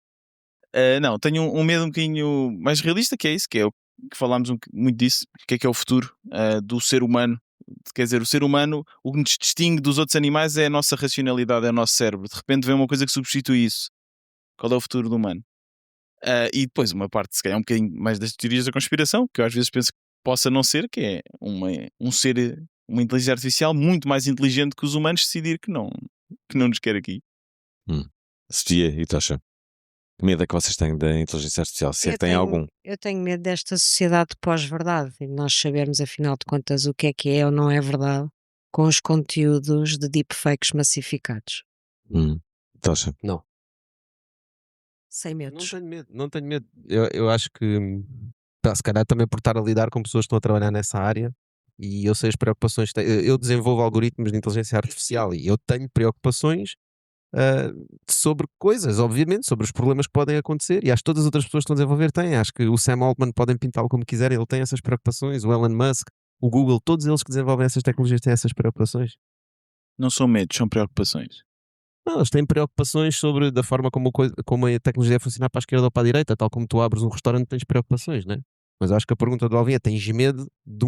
Speaker 3: Não, tenho um medo um bocadinho mais realista, que é isso, que é o que falámos muito disso, que é o futuro do ser humano. Quer dizer, o ser humano, o que nos distingue dos outros animais é a nossa racionalidade, é o nosso cérebro. De repente vem uma coisa que substitui isso. Qual é o futuro do humano? E depois uma parte, se calhar, um bocadinho mais das teorias da conspiração, que eu às vezes penso que possa não ser, que é um ser, uma inteligência artificial muito mais inteligente que os humanos decidir que não nos quer aqui.
Speaker 1: Sofia e Tosha, que medo é que vocês têm da inteligência artificial? Se é que têm algum?
Speaker 4: Eu tenho medo desta sociedade de pós-verdade e de nós sabermos, afinal de contas, o que é ou não é verdade com os conteúdos de deepfakes massificados.
Speaker 1: Tosha?
Speaker 2: Não.
Speaker 4: Sem
Speaker 2: Não
Speaker 4: medos.
Speaker 2: tenho medo, não tenho medo. Eu acho que, se calhar também por estar a lidar com pessoas que estão a trabalhar nessa área e eu sei as preocupações que têm. Eu desenvolvo algoritmos de inteligência artificial e eu tenho preocupações sobre coisas, obviamente, sobre os problemas que podem acontecer e acho que todas as outras pessoas que estão a desenvolver têm. Acho que o Sam Altman podem pintá-lo como quiserem, ele tem essas preocupações, o Elon Musk, o Google, todos eles que desenvolvem essas tecnologias têm essas preocupações.
Speaker 3: Não são medos, são preocupações.
Speaker 2: Não, eles têm preocupações sobre da forma como a tecnologia funciona para a esquerda ou para a direita, tal como tu abres um restaurante tens preocupações, né? Mas acho que a pergunta do Alvin é, tens medo de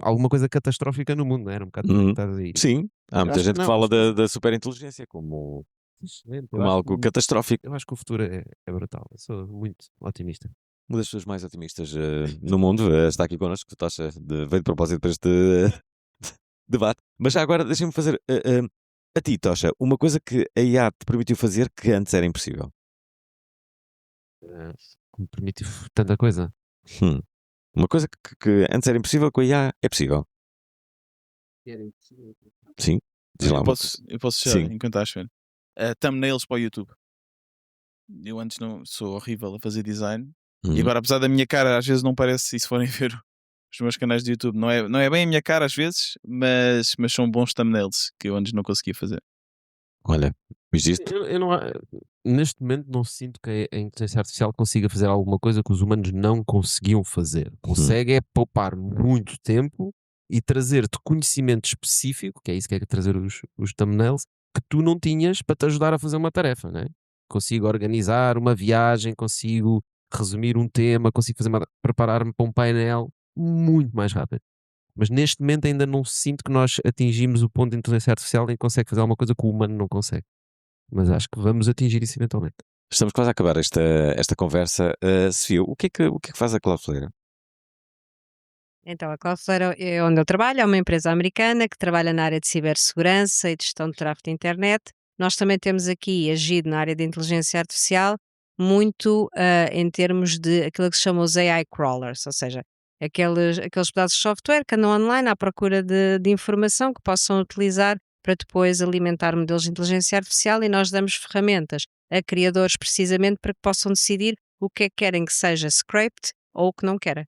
Speaker 2: alguma coisa catastrófica no mundo, não é? Era um bocado por aí que estás aí.
Speaker 1: Sim, há muita
Speaker 2: acho
Speaker 1: gente
Speaker 2: que
Speaker 1: que
Speaker 2: não,
Speaker 1: fala
Speaker 2: acho
Speaker 1: da superinteligência como
Speaker 2: Excelente,
Speaker 1: algo catastrófico.
Speaker 2: eu acho que o futuro é brutal, eu sou muito otimista.
Speaker 1: Uma das pessoas mais otimistas no mundo está aqui connosco, Tosha, veio de propósito para este debate. Mas já agora deixem-me fazer a ti, Tosha, uma coisa que a IA te permitiu fazer que antes era impossível.
Speaker 2: Me permite tanta coisa.
Speaker 1: Uma coisa que antes era impossível, com a IA é possível. Sim, diz lá
Speaker 3: Eu
Speaker 1: uma coisa.
Speaker 3: posso já,
Speaker 1: Sim.
Speaker 3: enquanto estás a ver. Thumbnails para o YouTube. Eu antes não sou horrível a fazer design. E agora, apesar da minha cara, às vezes não parece, se forem ver os meus canais de YouTube. Não é bem a minha cara às vezes, mas são bons thumbnails que eu antes não conseguia fazer.
Speaker 1: Olha, viste isto?
Speaker 2: Eu não, neste momento não sinto que a inteligência artificial consiga fazer alguma coisa que os humanos não conseguiam fazer. Consegue é poupar muito tempo e trazer-te conhecimento específico, que é isso que é trazer os thumbnails, que tu não tinhas para te ajudar a fazer uma tarefa, né? Consigo organizar uma viagem, consigo resumir um tema, consigo preparar-me para um painel muito mais rápido. Mas neste momento ainda não sinto que nós atingimos o ponto de inteligência artificial em que consegue fazer alguma coisa que o humano não consegue. Mas acho que vamos atingir isso eventualmente.
Speaker 1: Estamos quase a acabar esta conversa. Sofia, o que é que faz a Cloudflare?
Speaker 4: Então, a Cloudflare é onde eu trabalho, é uma empresa americana que trabalha na área de cibersegurança e de gestão de tráfego de internet. Nós também temos aqui agido na área de inteligência artificial muito em termos de aquilo que se chama os AI crawlers, ou seja, aqueles pedaços de software que andam online à procura de informação que possam utilizar para depois alimentar modelos de inteligência artificial, e nós damos ferramentas a criadores precisamente para que possam decidir o que é que querem que seja scraped ou o que não querem.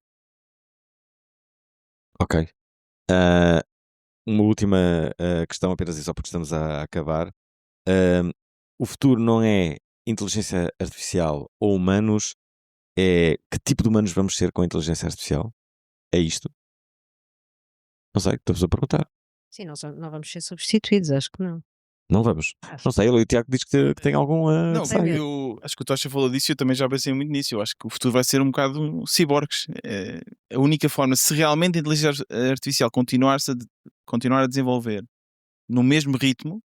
Speaker 1: Ok. Uma última questão, apenas e só porque estamos a acabar. O futuro não é inteligência artificial ou humanos, é que tipo de humanos vamos ser com a inteligência artificial? É isto? Não sei, estou-vos a perguntar.
Speaker 4: Sim, não vamos ser substituídos, acho que não.
Speaker 1: Não vamos. Não sei, o Tiago diz que tem algum
Speaker 3: Não,
Speaker 1: receio.
Speaker 3: eu acho que o Tocha falou disso e eu também já pensei muito nisso. Eu acho que o futuro vai ser um bocado ciborgues. A única forma, se realmente a inteligência artificial continuar a desenvolver no mesmo ritmo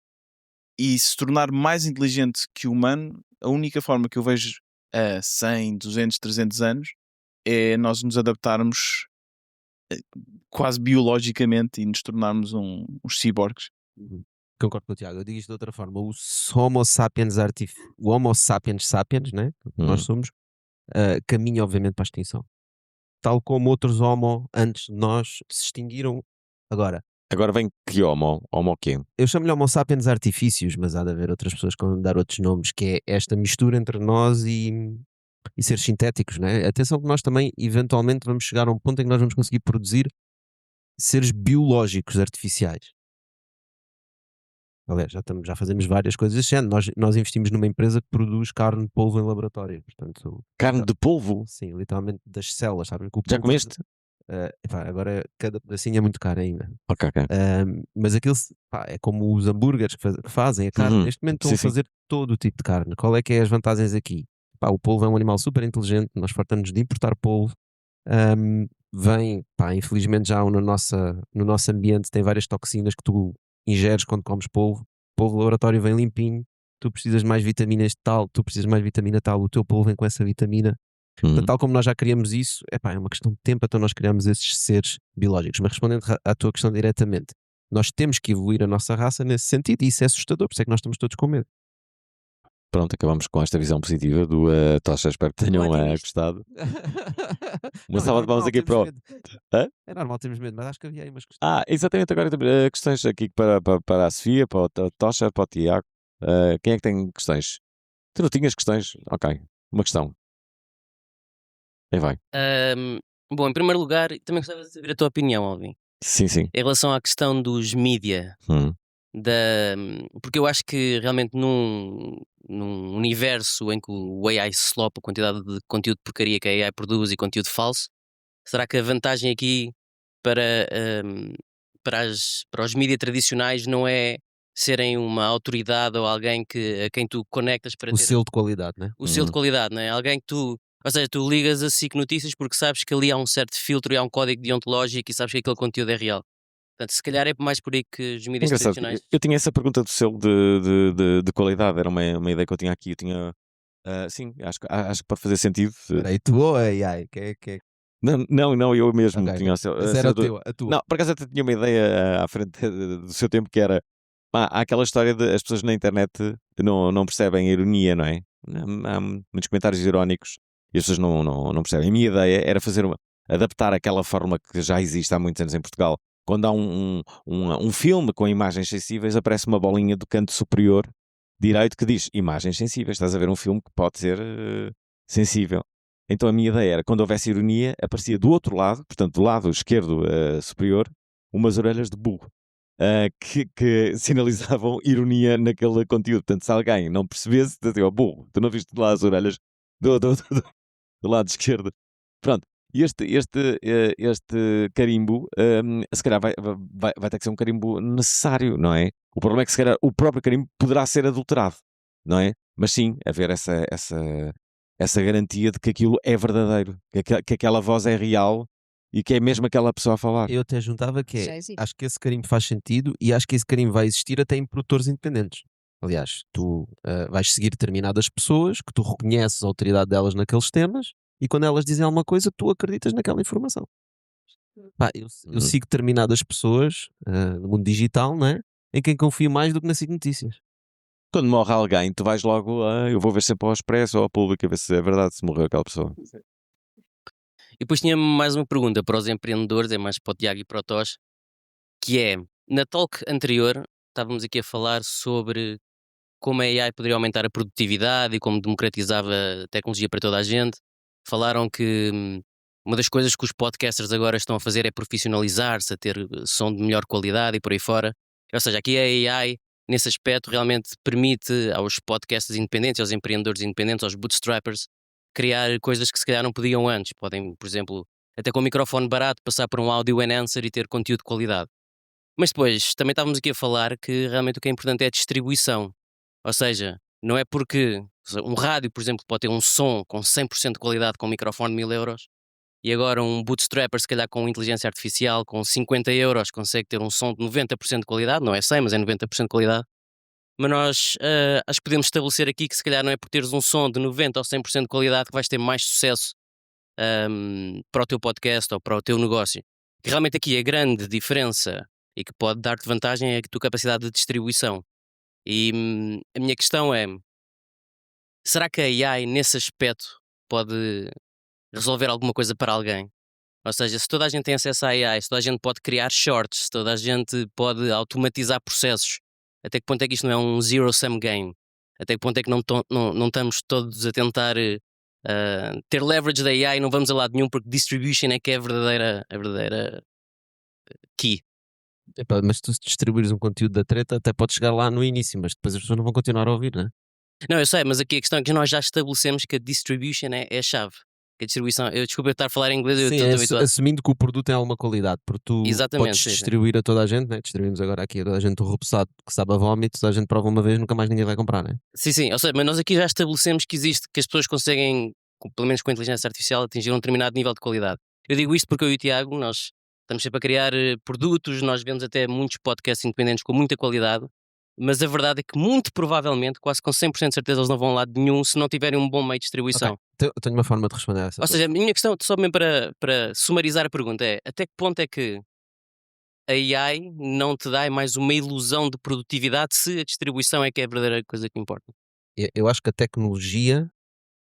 Speaker 3: e se tornar mais inteligente que o humano, a única forma que eu vejo a 100, 200, 300 anos é nós nos adaptarmos quase biologicamente e nos tornarmos uns ciborgues.
Speaker 2: Concordo com o Tiago. Eu digo isto de outra forma. O Homo sapiens sapiens, né? Que nós somos, caminha obviamente para a extinção. Tal como outros Homo antes de nós se extinguiram.
Speaker 1: Agora vem que homo? Homo o quê?
Speaker 2: Eu chamo-lhe Homo sapiens artifícios, mas há de haver outras pessoas que vão dar outros nomes, que é esta mistura entre nós e seres sintéticos, né? Atenção que nós também eventualmente vamos chegar a um ponto em que nós vamos conseguir produzir seres biológicos artificiais. Aliás, já fazemos várias coisas desse género. Nós investimos numa empresa que produz carne de polvo em laboratório. Portanto,
Speaker 1: Carne de polvo?
Speaker 2: sim, literalmente das células, sabem? Que o
Speaker 1: Já
Speaker 2: polvo,
Speaker 1: comeste?
Speaker 2: agora cada pedacinho é muito caro ainda.
Speaker 1: Ok.
Speaker 2: Mas aquilo é como os hambúrgueres que fazem a carne. Neste momento estão a fazer todo o tipo de carne. Qual é que é as vantagens aqui? O polvo é um animal super inteligente. Nós fartamos de importar polvo. Vem, infelizmente já no nosso ambiente tem várias toxinas que tu ingeres quando comes polvo. Polvo laboratório vem limpinho. Tu precisas de mais vitaminas de tal, tu precisas de mais vitamina tal, o teu polvo vem com essa vitamina. Portanto, tal como nós já criamos isso, é uma questão de tempo até nós criamos esses seres biológicos. Mas respondendo à tua questão diretamente, nós temos que evoluir a nossa raça nesse sentido, e isso é assustador, por isso é que nós estamos todos com medo.
Speaker 1: Pronto, acabamos com esta visão positiva do Tocha. Espero que tenham gostado. Uma salva de palmas aqui para o...
Speaker 2: É normal termos medo, mas acho que havia aí umas questões.
Speaker 1: Exatamente, agora questões aqui para a Sofia, para o Tocha, para o Tiago. Quem é que tem questões? Tu não tinhas questões? Ok, uma questão. Aí vai.
Speaker 5: Bom, em primeiro lugar, também gostava de saber a tua opinião, Alvin.
Speaker 1: Sim.
Speaker 5: Em relação à questão dos mídia, porque eu acho que realmente num universo em que o AI slopa a quantidade de conteúdo de porcaria que a AI produz e conteúdo falso, será que a vantagem aqui para os mídia tradicionais não é serem uma autoridade ou alguém a quem tu conectas para
Speaker 2: O
Speaker 5: ter
Speaker 2: selo de qualidade, né?
Speaker 5: o selo de qualidade, não é? Alguém que ou seja, tu ligas a SIC Notícias porque sabes que ali há um certo filtro e há um código deontológico e sabes que aquele conteúdo é real. Portanto, se calhar é mais por aí que os mídias
Speaker 1: Engraçado,
Speaker 5: tradicionais...
Speaker 1: eu tinha essa pergunta do selo de qualidade, era uma ideia que eu tinha aqui. Eu tinha, sim, acho que pode fazer sentido.
Speaker 2: Peraí, tu ou AI? Que...
Speaker 1: Não, eu mesmo
Speaker 2: Okay.
Speaker 1: tinha
Speaker 2: Era a tua.
Speaker 1: Não, por acaso até tinha uma ideia à frente do seu tempo, que era há aquela história de as pessoas na internet não percebem a ironia, não é? Há muitos comentários irónicos e as pessoas não percebem. A minha ideia era adaptar aquela forma que já existe há muitos anos em Portugal. Quando há um filme com imagens sensíveis, aparece uma bolinha do canto superior direito que diz imagens sensíveis. Estás a ver um filme que pode ser sensível. Então a minha ideia era, quando houvesse ironia, aparecia do outro lado, portanto do lado esquerdo superior, umas orelhas de burro. Que sinalizavam ironia naquele conteúdo. Portanto, se alguém não percebesse, dizia, burro, tu não viste lá as orelhas do lado esquerdo. Pronto, este carimbo, se calhar vai ter que ser um carimbo necessário, não é? O problema é que se calhar o próprio carimbo poderá ser adulterado, não é? Mas sim, haver essa garantia de que aquilo é verdadeiro, que aquela voz é real e que é mesmo aquela pessoa a falar.
Speaker 2: Eu até juntava que
Speaker 4: Já existe.
Speaker 2: acho que esse carimbo faz sentido e acho que esse carimbo vai existir até em produtores independentes. Aliás, tu vais seguir determinadas pessoas que tu reconheces a autoridade delas naqueles temas e quando elas dizem alguma coisa, tu acreditas naquela informação. Pá, eu sigo determinadas pessoas no mundo digital, não é? Em quem confio mais do que na SIC Notícias.
Speaker 1: Quando morre alguém, tu vais logo, eu vou ver sempre ao Expresso ou ao Público a ver se é verdade, se morreu aquela pessoa.
Speaker 5: E depois tinha mais uma pergunta para os empreendedores, é mais para o Tiago e para o Tosh, que é, na talk anterior, estávamos aqui a falar sobre como a AI poderia aumentar a produtividade e como democratizava a tecnologia para toda a gente. Falaram que uma das coisas que os podcasters agora estão a fazer é profissionalizar-se, a ter som de melhor qualidade e por aí fora. Ou seja, aqui a AI, nesse aspecto, realmente permite aos podcasters independentes, aos empreendedores independentes, aos bootstrappers, criar coisas que se calhar não podiam antes. Podem, por exemplo, até com um microfone barato, passar por um audio enhancer e ter conteúdo de qualidade. Mas depois, também estávamos aqui a falar que realmente o que é importante é a distribuição. Ou seja, não é porque um rádio, por exemplo, pode ter um som com 100% de qualidade com um microfone de 1000 euros e agora um bootstrapper, se calhar com inteligência artificial, com 50 euros, consegue ter um som de 90% de qualidade, não é 100, mas é 90% de qualidade. Mas nós acho que podemos estabelecer aqui que se calhar não é por teres um som de 90% ou 100% de qualidade que vais ter mais sucesso para o teu podcast ou para o teu negócio. Que realmente aqui a grande diferença e que pode dar-te vantagem é a tua capacidade de distribuição. E a minha questão é, será que a AI nesse aspecto pode resolver alguma coisa para alguém? Ou seja, se toda a gente tem acesso à AI, se toda a gente pode criar shorts, se toda a gente pode automatizar processos, até que ponto é que isto não é um zero-sum game? Até que ponto é que não estamos todos a tentar ter leverage da AI e não vamos a lado nenhum porque distribution é que é a verdadeira key.
Speaker 2: Epá, mas tu se distribuires um conteúdo da treta até pode chegar lá no início, mas depois as pessoas não vão continuar a ouvir, não é?
Speaker 5: Não, eu sei, mas aqui a questão é que nós já estabelecemos que a distribution é a chave. Que a distribuição, desculpa eu estar a falar em inglês, eu
Speaker 2: Sim,
Speaker 5: estou habituado.
Speaker 2: assumindo que o produto tem alguma qualidade, porque tu
Speaker 5: Exatamente,
Speaker 2: podes
Speaker 5: sim, sim.
Speaker 2: distribuir a toda a gente, né? Distribuímos agora aqui a toda a gente o repousado que sabe a vómito, toda a gente prova uma vez, nunca mais ninguém vai comprar, né?
Speaker 5: Sim, ou seja, mas nós aqui já estabelecemos que existe, que as pessoas conseguem, pelo menos com a inteligência artificial, atingir um determinado nível de qualidade. Eu digo isto porque eu e o Tiago, nós estamos sempre a criar produtos, nós vemos até muitos podcasts independentes com muita qualidade, mas a verdade é que muito provavelmente, quase com 100% de certeza, eles não vão a lado nenhum se não tiverem um bom meio de distribuição.
Speaker 2: Okay. Eu tenho uma forma de responder a essa.
Speaker 5: Ou seja, a minha questão, só mesmo para sumarizar a pergunta, é até que ponto é que a AI não te dá mais uma ilusão de produtividade se a distribuição é que é a verdadeira coisa que importa?
Speaker 2: Eu acho que a tecnologia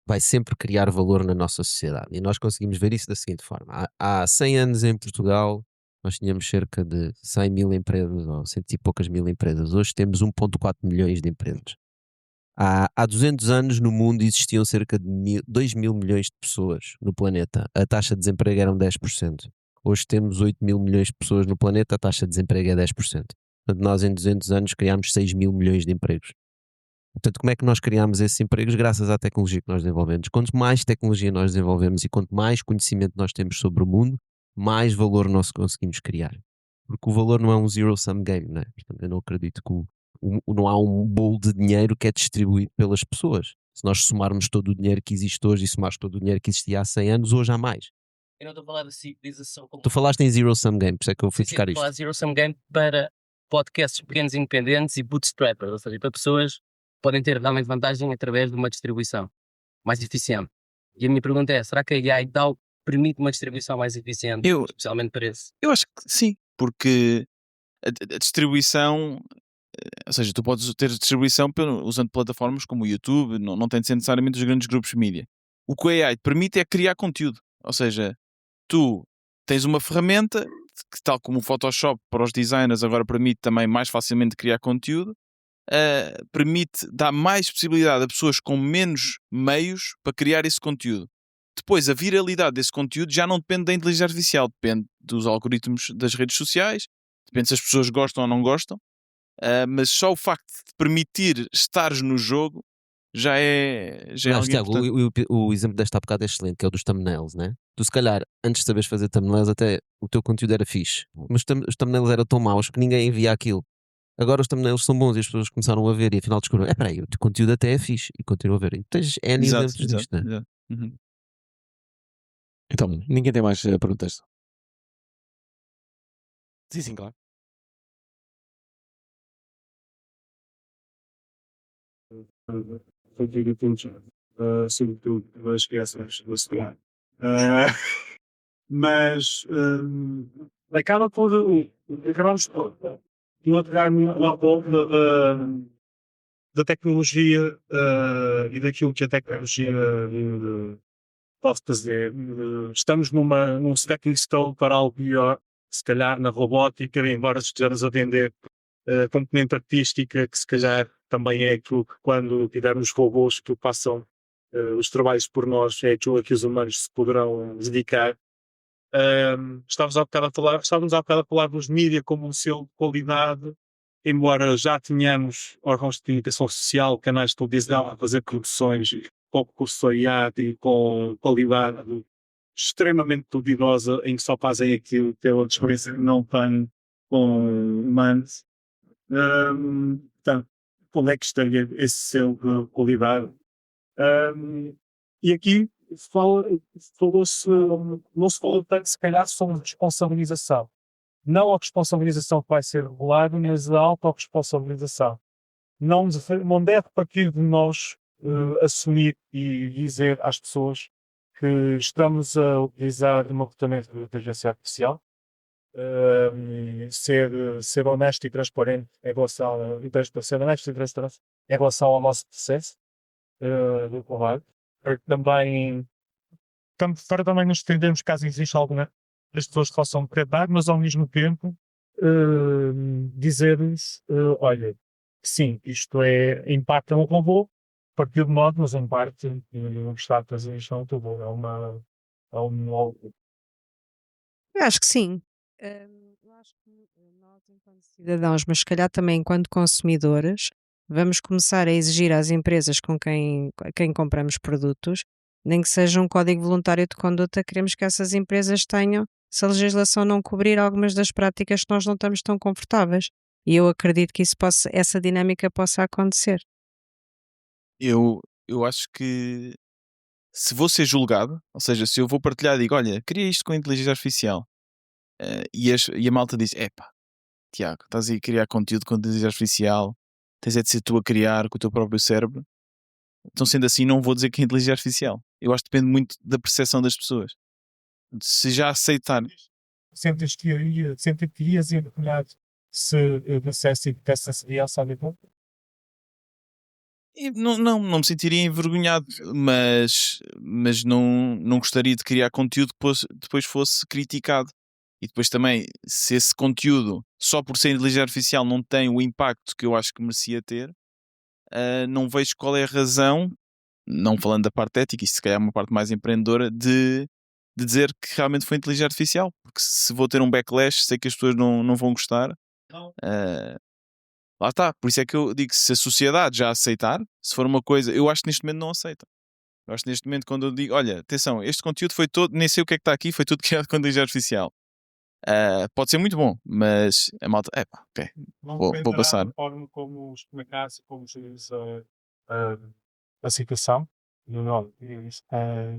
Speaker 2: vai sempre criar valor na nossa sociedade e nós conseguimos ver isso da seguinte forma. Há 100 anos em Portugal nós tínhamos cerca de 100 mil empresas ou 100 e poucas mil empresas. Hoje temos 1,4 milhões de empresas. Há 200 anos no mundo existiam cerca de 2 mil milhões de pessoas no planeta. A taxa de desemprego era 10%. Hoje temos 8 mil milhões de pessoas no planeta, a taxa de desemprego é 10%. Portanto, nós em 200 anos criámos 6 mil milhões de empregos. Portanto, como é que nós criámos esses empregos? Graças à tecnologia que nós desenvolvemos. Quanto mais tecnologia nós desenvolvemos e quanto mais conhecimento nós temos sobre o mundo, mais valor nós conseguimos criar. Porque o valor não é um zero-sum game, não é? Portanto, eu não acredito que não há um bolo de dinheiro que é distribuído pelas pessoas. Se nós somarmos todo o dinheiro que existe hoje e somarmos todo o dinheiro que existia há 100 anos, hoje há mais.
Speaker 5: Eu não estou a falar de civilização como...
Speaker 2: Tu falaste em zero-sum game, por isso é que eu fui buscar
Speaker 5: Sim,
Speaker 2: isto.
Speaker 5: falar de zero-sum game para podcasts pequenos independentes e bootstrappers, ou seja, para pessoas que podem ter realmente vantagem através de uma distribuição mais eficiente. E a minha pergunta é, será que a AI permite uma distribuição mais eficiente, especialmente para esse?
Speaker 3: Eu acho que sim, porque a distribuição, ou seja, tu podes ter distribuição usando plataformas como o YouTube, não tem de ser necessariamente os grandes grupos de mídia. O que a AI te permite é criar conteúdo, ou seja, tu tens uma ferramenta que, tal como o Photoshop para os designers agora permite também mais facilmente criar conteúdo, permite dar mais possibilidade a pessoas com menos meios para criar esse conteúdo. depois a viralidade desse conteúdo já não depende da inteligência artificial, depende dos algoritmos das redes sociais, depende se as pessoas gostam ou não gostam, mas só o facto de permitir estares no jogo já é
Speaker 2: Aliás,
Speaker 3: algo
Speaker 2: Tiago,
Speaker 3: importante.
Speaker 2: o exemplo desta há bocado é excelente, que é o dos thumbnails, né? Tu, se calhar, antes de saberes fazer thumbnails, até o teu conteúdo era fixe, mas os thumbnails eram tão maus que ninguém via aquilo. Agora os thumbnails são bons e as pessoas começaram a ver e afinal descobriram, peraí, o teu conteúdo até é fixe e continuam a ver. E tens N
Speaker 3: Exato,
Speaker 2: exemplos
Speaker 3: exato,
Speaker 2: disto, né?
Speaker 3: exato. Uhum.
Speaker 1: Então, ninguém tem mais perguntas? Sim, sim, claro.
Speaker 6: Contigo todos, sobretudo das crianças da cidade. Mas acaba por acabamos por entregar uma ponta da tecnologia e daquilo que a tecnologia pode fazer. Estamos num stepping stone para algo melhor, se calhar na robótica, embora estejamos a vender componente artística, que se calhar também é aquilo que quando tivermos robôs que passam os trabalhos por nós, é aquilo a que os humanos se poderão dedicar. Estávamos há bocado a falar dos mídia como um selo de qualidade, embora já tenhamos órgãos de comunicação social, canais de televisão a fazer produções com cursoriado e com qualidade extremamente duvidosa, em que só fazem aquilo pela experiência que não têm com humanos. Portanto, onde é que estaria esse selo de qualidade? E aqui falou-se, não se falou tanto, se calhar, sobre responsabilização. Não a responsabilização que vai ser regulada, mas a autorresponsabilização. Não deve partir de nós assumir e dizer às pessoas que estamos a utilizar uma ferramenta de inteligência artificial. Ser honesto e transparente em relação ao nosso processo do trabalho, para também nos defendermos caso exista alguma das pessoas que possam decretar, mas ao mesmo tempo dizer-lhes, olha, sim, isto impacta no robô, a partir de modo, mas em parte o que está a fazer isto é um robô,
Speaker 4: Eu acho que sim. Eu acho que nós, enquanto cidadãos, mas se calhar também enquanto consumidores, vamos começar a exigir às empresas a quem compramos produtos, nem que seja um código voluntário de conduta, queremos que essas empresas tenham, se a legislação não cobrir algumas das práticas que nós não estamos tão confortáveis. E eu acredito que essa dinâmica possa acontecer.
Speaker 3: Eu acho que se vou ser julgado, ou seja, se eu vou partilhar e digo, olha, queria isto com a inteligência artificial, e a malta diz, epá, Tiago, estás aí a criar conteúdo com a inteligência artificial, tens de ser tu a criar com o teu próprio cérebro. Então, sendo assim, não vou dizer que é inteligência artificial. Eu acho que depende muito da percepção das pessoas. Se já aceitar.
Speaker 6: Sentes que ias envergonhado se dissesse que essa seria a sabedoria?
Speaker 3: Não me sentiria envergonhado, mas não gostaria de criar conteúdo que depois fosse criticado. E depois também, se esse conteúdo, só por ser inteligência artificial, não tem o impacto que eu acho que merecia ter, não vejo qual é a razão, não falando da parte ética, isso se calhar é uma parte mais empreendedora, de dizer que realmente foi inteligência artificial. Porque se vou ter um backlash, sei que as pessoas não vão gostar. Lá está, por isso é que eu digo que se a sociedade já aceitar, se for uma coisa, eu acho que neste momento não aceita. Eu acho que neste momento, quando eu digo, olha, atenção, este conteúdo foi todo, nem sei o que é que está aqui, foi tudo criado com inteligência artificial. Pode ser muito bom, mas a malta, ok, vou passar.
Speaker 6: A forma como explicasse, como gerir a situação.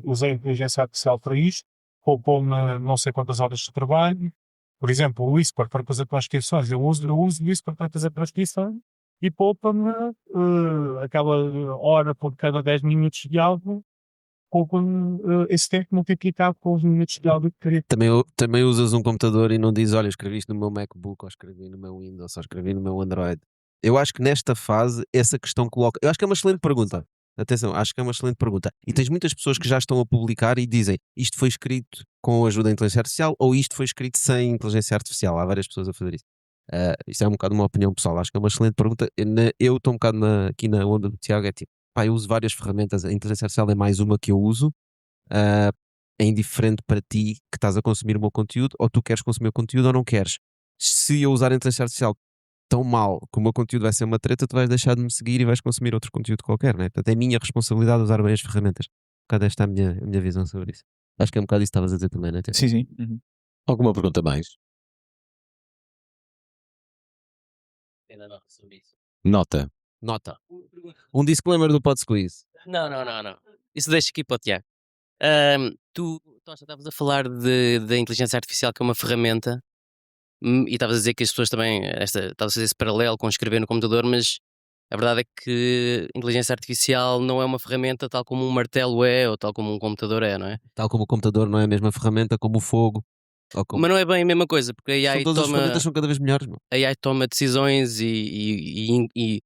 Speaker 6: Usei a inteligência artificial para isto, poupou-me não sei quantas horas de trabalho. Por exemplo, o Whisper para fazer transcrições. Eu uso o Whisper para fazer transcrições e poupa-me aquela hora por cada 10 minutos de áudio, poupa-me esse tempo multiplicado com os minutos de áudio que queria.
Speaker 2: Também usas um computador e não dizes, olha, escrevi isto no meu MacBook, ou escrevi no meu Windows, ou escrevi no meu Android. Eu acho que nesta fase, essa questão coloca. Eu acho que é uma excelente pergunta. Atenção, acho que é uma excelente pergunta. E tens muitas pessoas que já estão a publicar e dizem isto foi escrito com a ajuda da inteligência artificial ou isto foi escrito sem inteligência artificial. Há várias pessoas a fazer isso. Isto é um bocado uma opinião pessoal. Acho que é uma excelente pergunta. Eu estou um bocado aqui na onda do Tiago. É tipo, eu uso várias ferramentas. A inteligência artificial é mais uma que eu uso. é indiferente para ti que estás a consumir o meu conteúdo, ou tu queres consumir o conteúdo ou não queres. Se eu usar a inteligência artificial tão mal que o meu conteúdo vai ser uma treta, tu vais deixar de me seguir e vais consumir outro conteúdo qualquer, né? Portanto, é minha responsabilidade usar bem as ferramentas. Um bocado esta é a minha visão sobre isso. Acho que é um bocado isso que estavas a dizer também, né?
Speaker 3: Sim, sim. Uhum.
Speaker 1: Alguma pergunta mais?
Speaker 5: Ainda não sobre isso.
Speaker 1: Nota.
Speaker 2: Nota. Um disclaimer do Pod Squeeze.
Speaker 5: Não. Isso deixa aqui para o Tiago. Tu já estavas a falar da inteligência artificial, que é uma ferramenta, e estavas a dizer que as pessoas também, estavas a fazer esse paralelo com escrever no computador, mas a verdade é que a inteligência artificial não é uma ferramenta tal como um martelo é, ou tal como um computador é, não é?
Speaker 2: Tal como o computador não é a mesma ferramenta como o fogo. Ou como...
Speaker 5: Mas não é bem a mesma coisa, porque a AI
Speaker 2: Todas as ferramentas são cada vez melhores, mano.
Speaker 5: a AI toma decisões e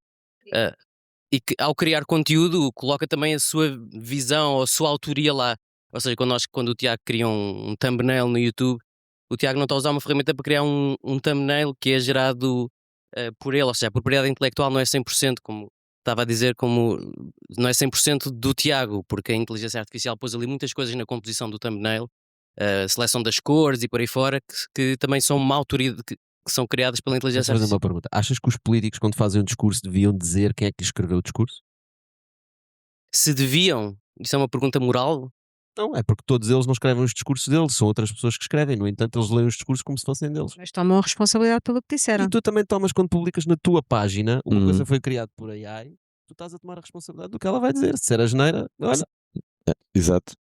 Speaker 5: que, ao criar conteúdo, coloca também a sua visão ou a sua autoria lá. Ou seja, quando o Tiago cria um thumbnail no YouTube, o Tiago não está a usar uma ferramenta para criar um thumbnail que é gerado por ele, ou seja, a propriedade intelectual não é 100%, como estava a dizer, como não é 100% do Tiago, porque a inteligência artificial pôs ali muitas coisas na composição do thumbnail, a seleção das cores e por aí fora, que também são uma autoria, que são criadas pela inteligência
Speaker 2: Vou fazer
Speaker 5: artificial.
Speaker 2: uma pergunta. Achas que os políticos, quando fazem um discurso, deviam dizer quem é que lhe escreveu o discurso?
Speaker 5: Se deviam, isso é uma pergunta moral.
Speaker 2: Não, é porque todos eles não escrevem os discursos deles, são outras pessoas que escrevem. No entanto, eles leem os discursos como se fossem deles.
Speaker 4: Mas tomam a responsabilidade pelo que disseram.
Speaker 2: E tu também tomas, quando publicas na tua página, uma
Speaker 1: Uhum.
Speaker 2: coisa foi criada por AI, tu estás a tomar a responsabilidade do que ela vai dizer. Se disser asneira, olha,
Speaker 1: Exato.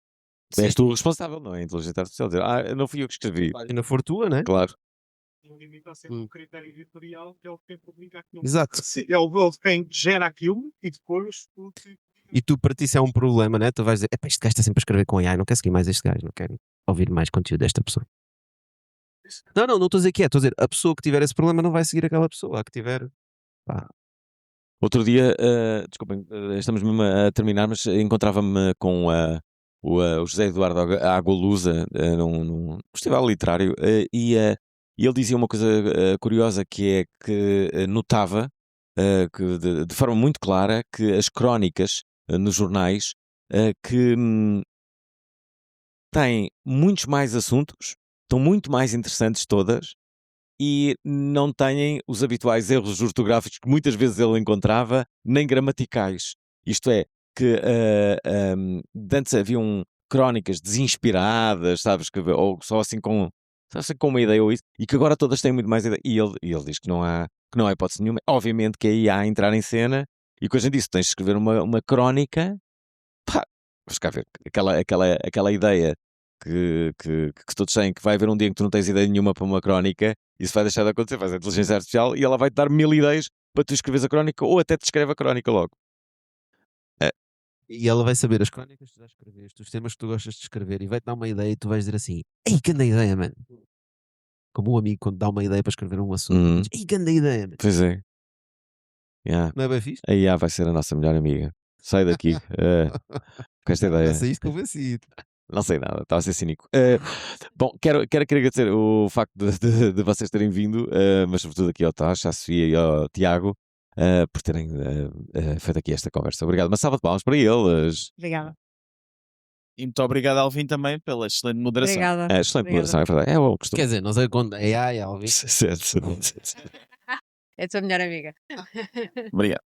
Speaker 5: Sim.
Speaker 1: És tu o responsável, não é? A inteligência artificial. Dizer, não fui eu que escrevi.
Speaker 2: a página for tua, né?
Speaker 1: Claro.
Speaker 6: Limita sempre o critério editorial, que é o que quem publica aquilo.
Speaker 2: Exato.
Speaker 6: É o quem gera aquilo e depois
Speaker 2: E tu, para ti, isso é um problema, né? Tu vais dizer, este gajo está sempre a escrever com AI, não quero seguir mais este gajo, não quero ouvir mais conteúdo desta pessoa. Não estou a dizer que é, estou a dizer, a pessoa que tiver esse problema não vai seguir aquela pessoa, a que tiver, pá.
Speaker 1: Outro dia, desculpem, estamos mesmo a terminar, mas encontrava-me com o José Eduardo Agualusa num festival literário e ele dizia uma coisa curiosa, que é que notava que de forma muito clara que as crónicas nos jornais que têm muitos mais assuntos, estão muito mais interessantes todas, e não têm os habituais erros ortográficos que muitas vezes ele encontrava, nem gramaticais. Isto é, que de antes haviam crónicas desinspiradas, sabes, ou só assim com uma ideia ou isso, e que agora todas têm muito mais ideia. E ele diz que não há hipótese nenhuma. Obviamente que a IA a entrar em cena, e que hoje em dia, se tens de escrever uma crónica, pá, vamos cá ver, aquela ideia que todos têm, que vai haver um dia em que tu não tens ideia nenhuma para uma crónica, isso vai deixar de acontecer, vais à inteligência artificial e ela vai-te dar 1000 ideias para tu escreveres a crónica, ou até te escreve a crónica logo.
Speaker 2: E ela vai saber as crónicas que tu já escreveste, os temas que tu gostas de escrever, e vai-te dar uma ideia e tu vais dizer assim, ei, grande ideia, mano. Como um amigo quando dá uma ideia para escrever um assunto, diz, ei, grande ideia, mano.
Speaker 1: Pois é. Yeah.
Speaker 2: Não é bem fixe?
Speaker 1: A IA vai ser a nossa melhor amiga. Sai daqui com esta ideia.
Speaker 2: Já saíste convencido.
Speaker 1: Não sei nada, estava a ser cínico. Bom, quero agradecer o facto de vocês terem vindo, mas sobretudo aqui ao Tocha, à Sofia e ao Tiago, por terem feito aqui esta conversa. Obrigado. Uma salva de palmas para eles.
Speaker 4: Obrigada.
Speaker 3: E muito obrigado, Alvin, também pela excelente moderação.
Speaker 4: Obrigada.
Speaker 1: Excelente
Speaker 4: Obrigada.
Speaker 1: moderação, é verdade. É o costume.
Speaker 2: Quer dizer, não sei quando AI, Alvin.
Speaker 1: Certo.
Speaker 4: É a tua melhor amiga.
Speaker 3: Obrigado.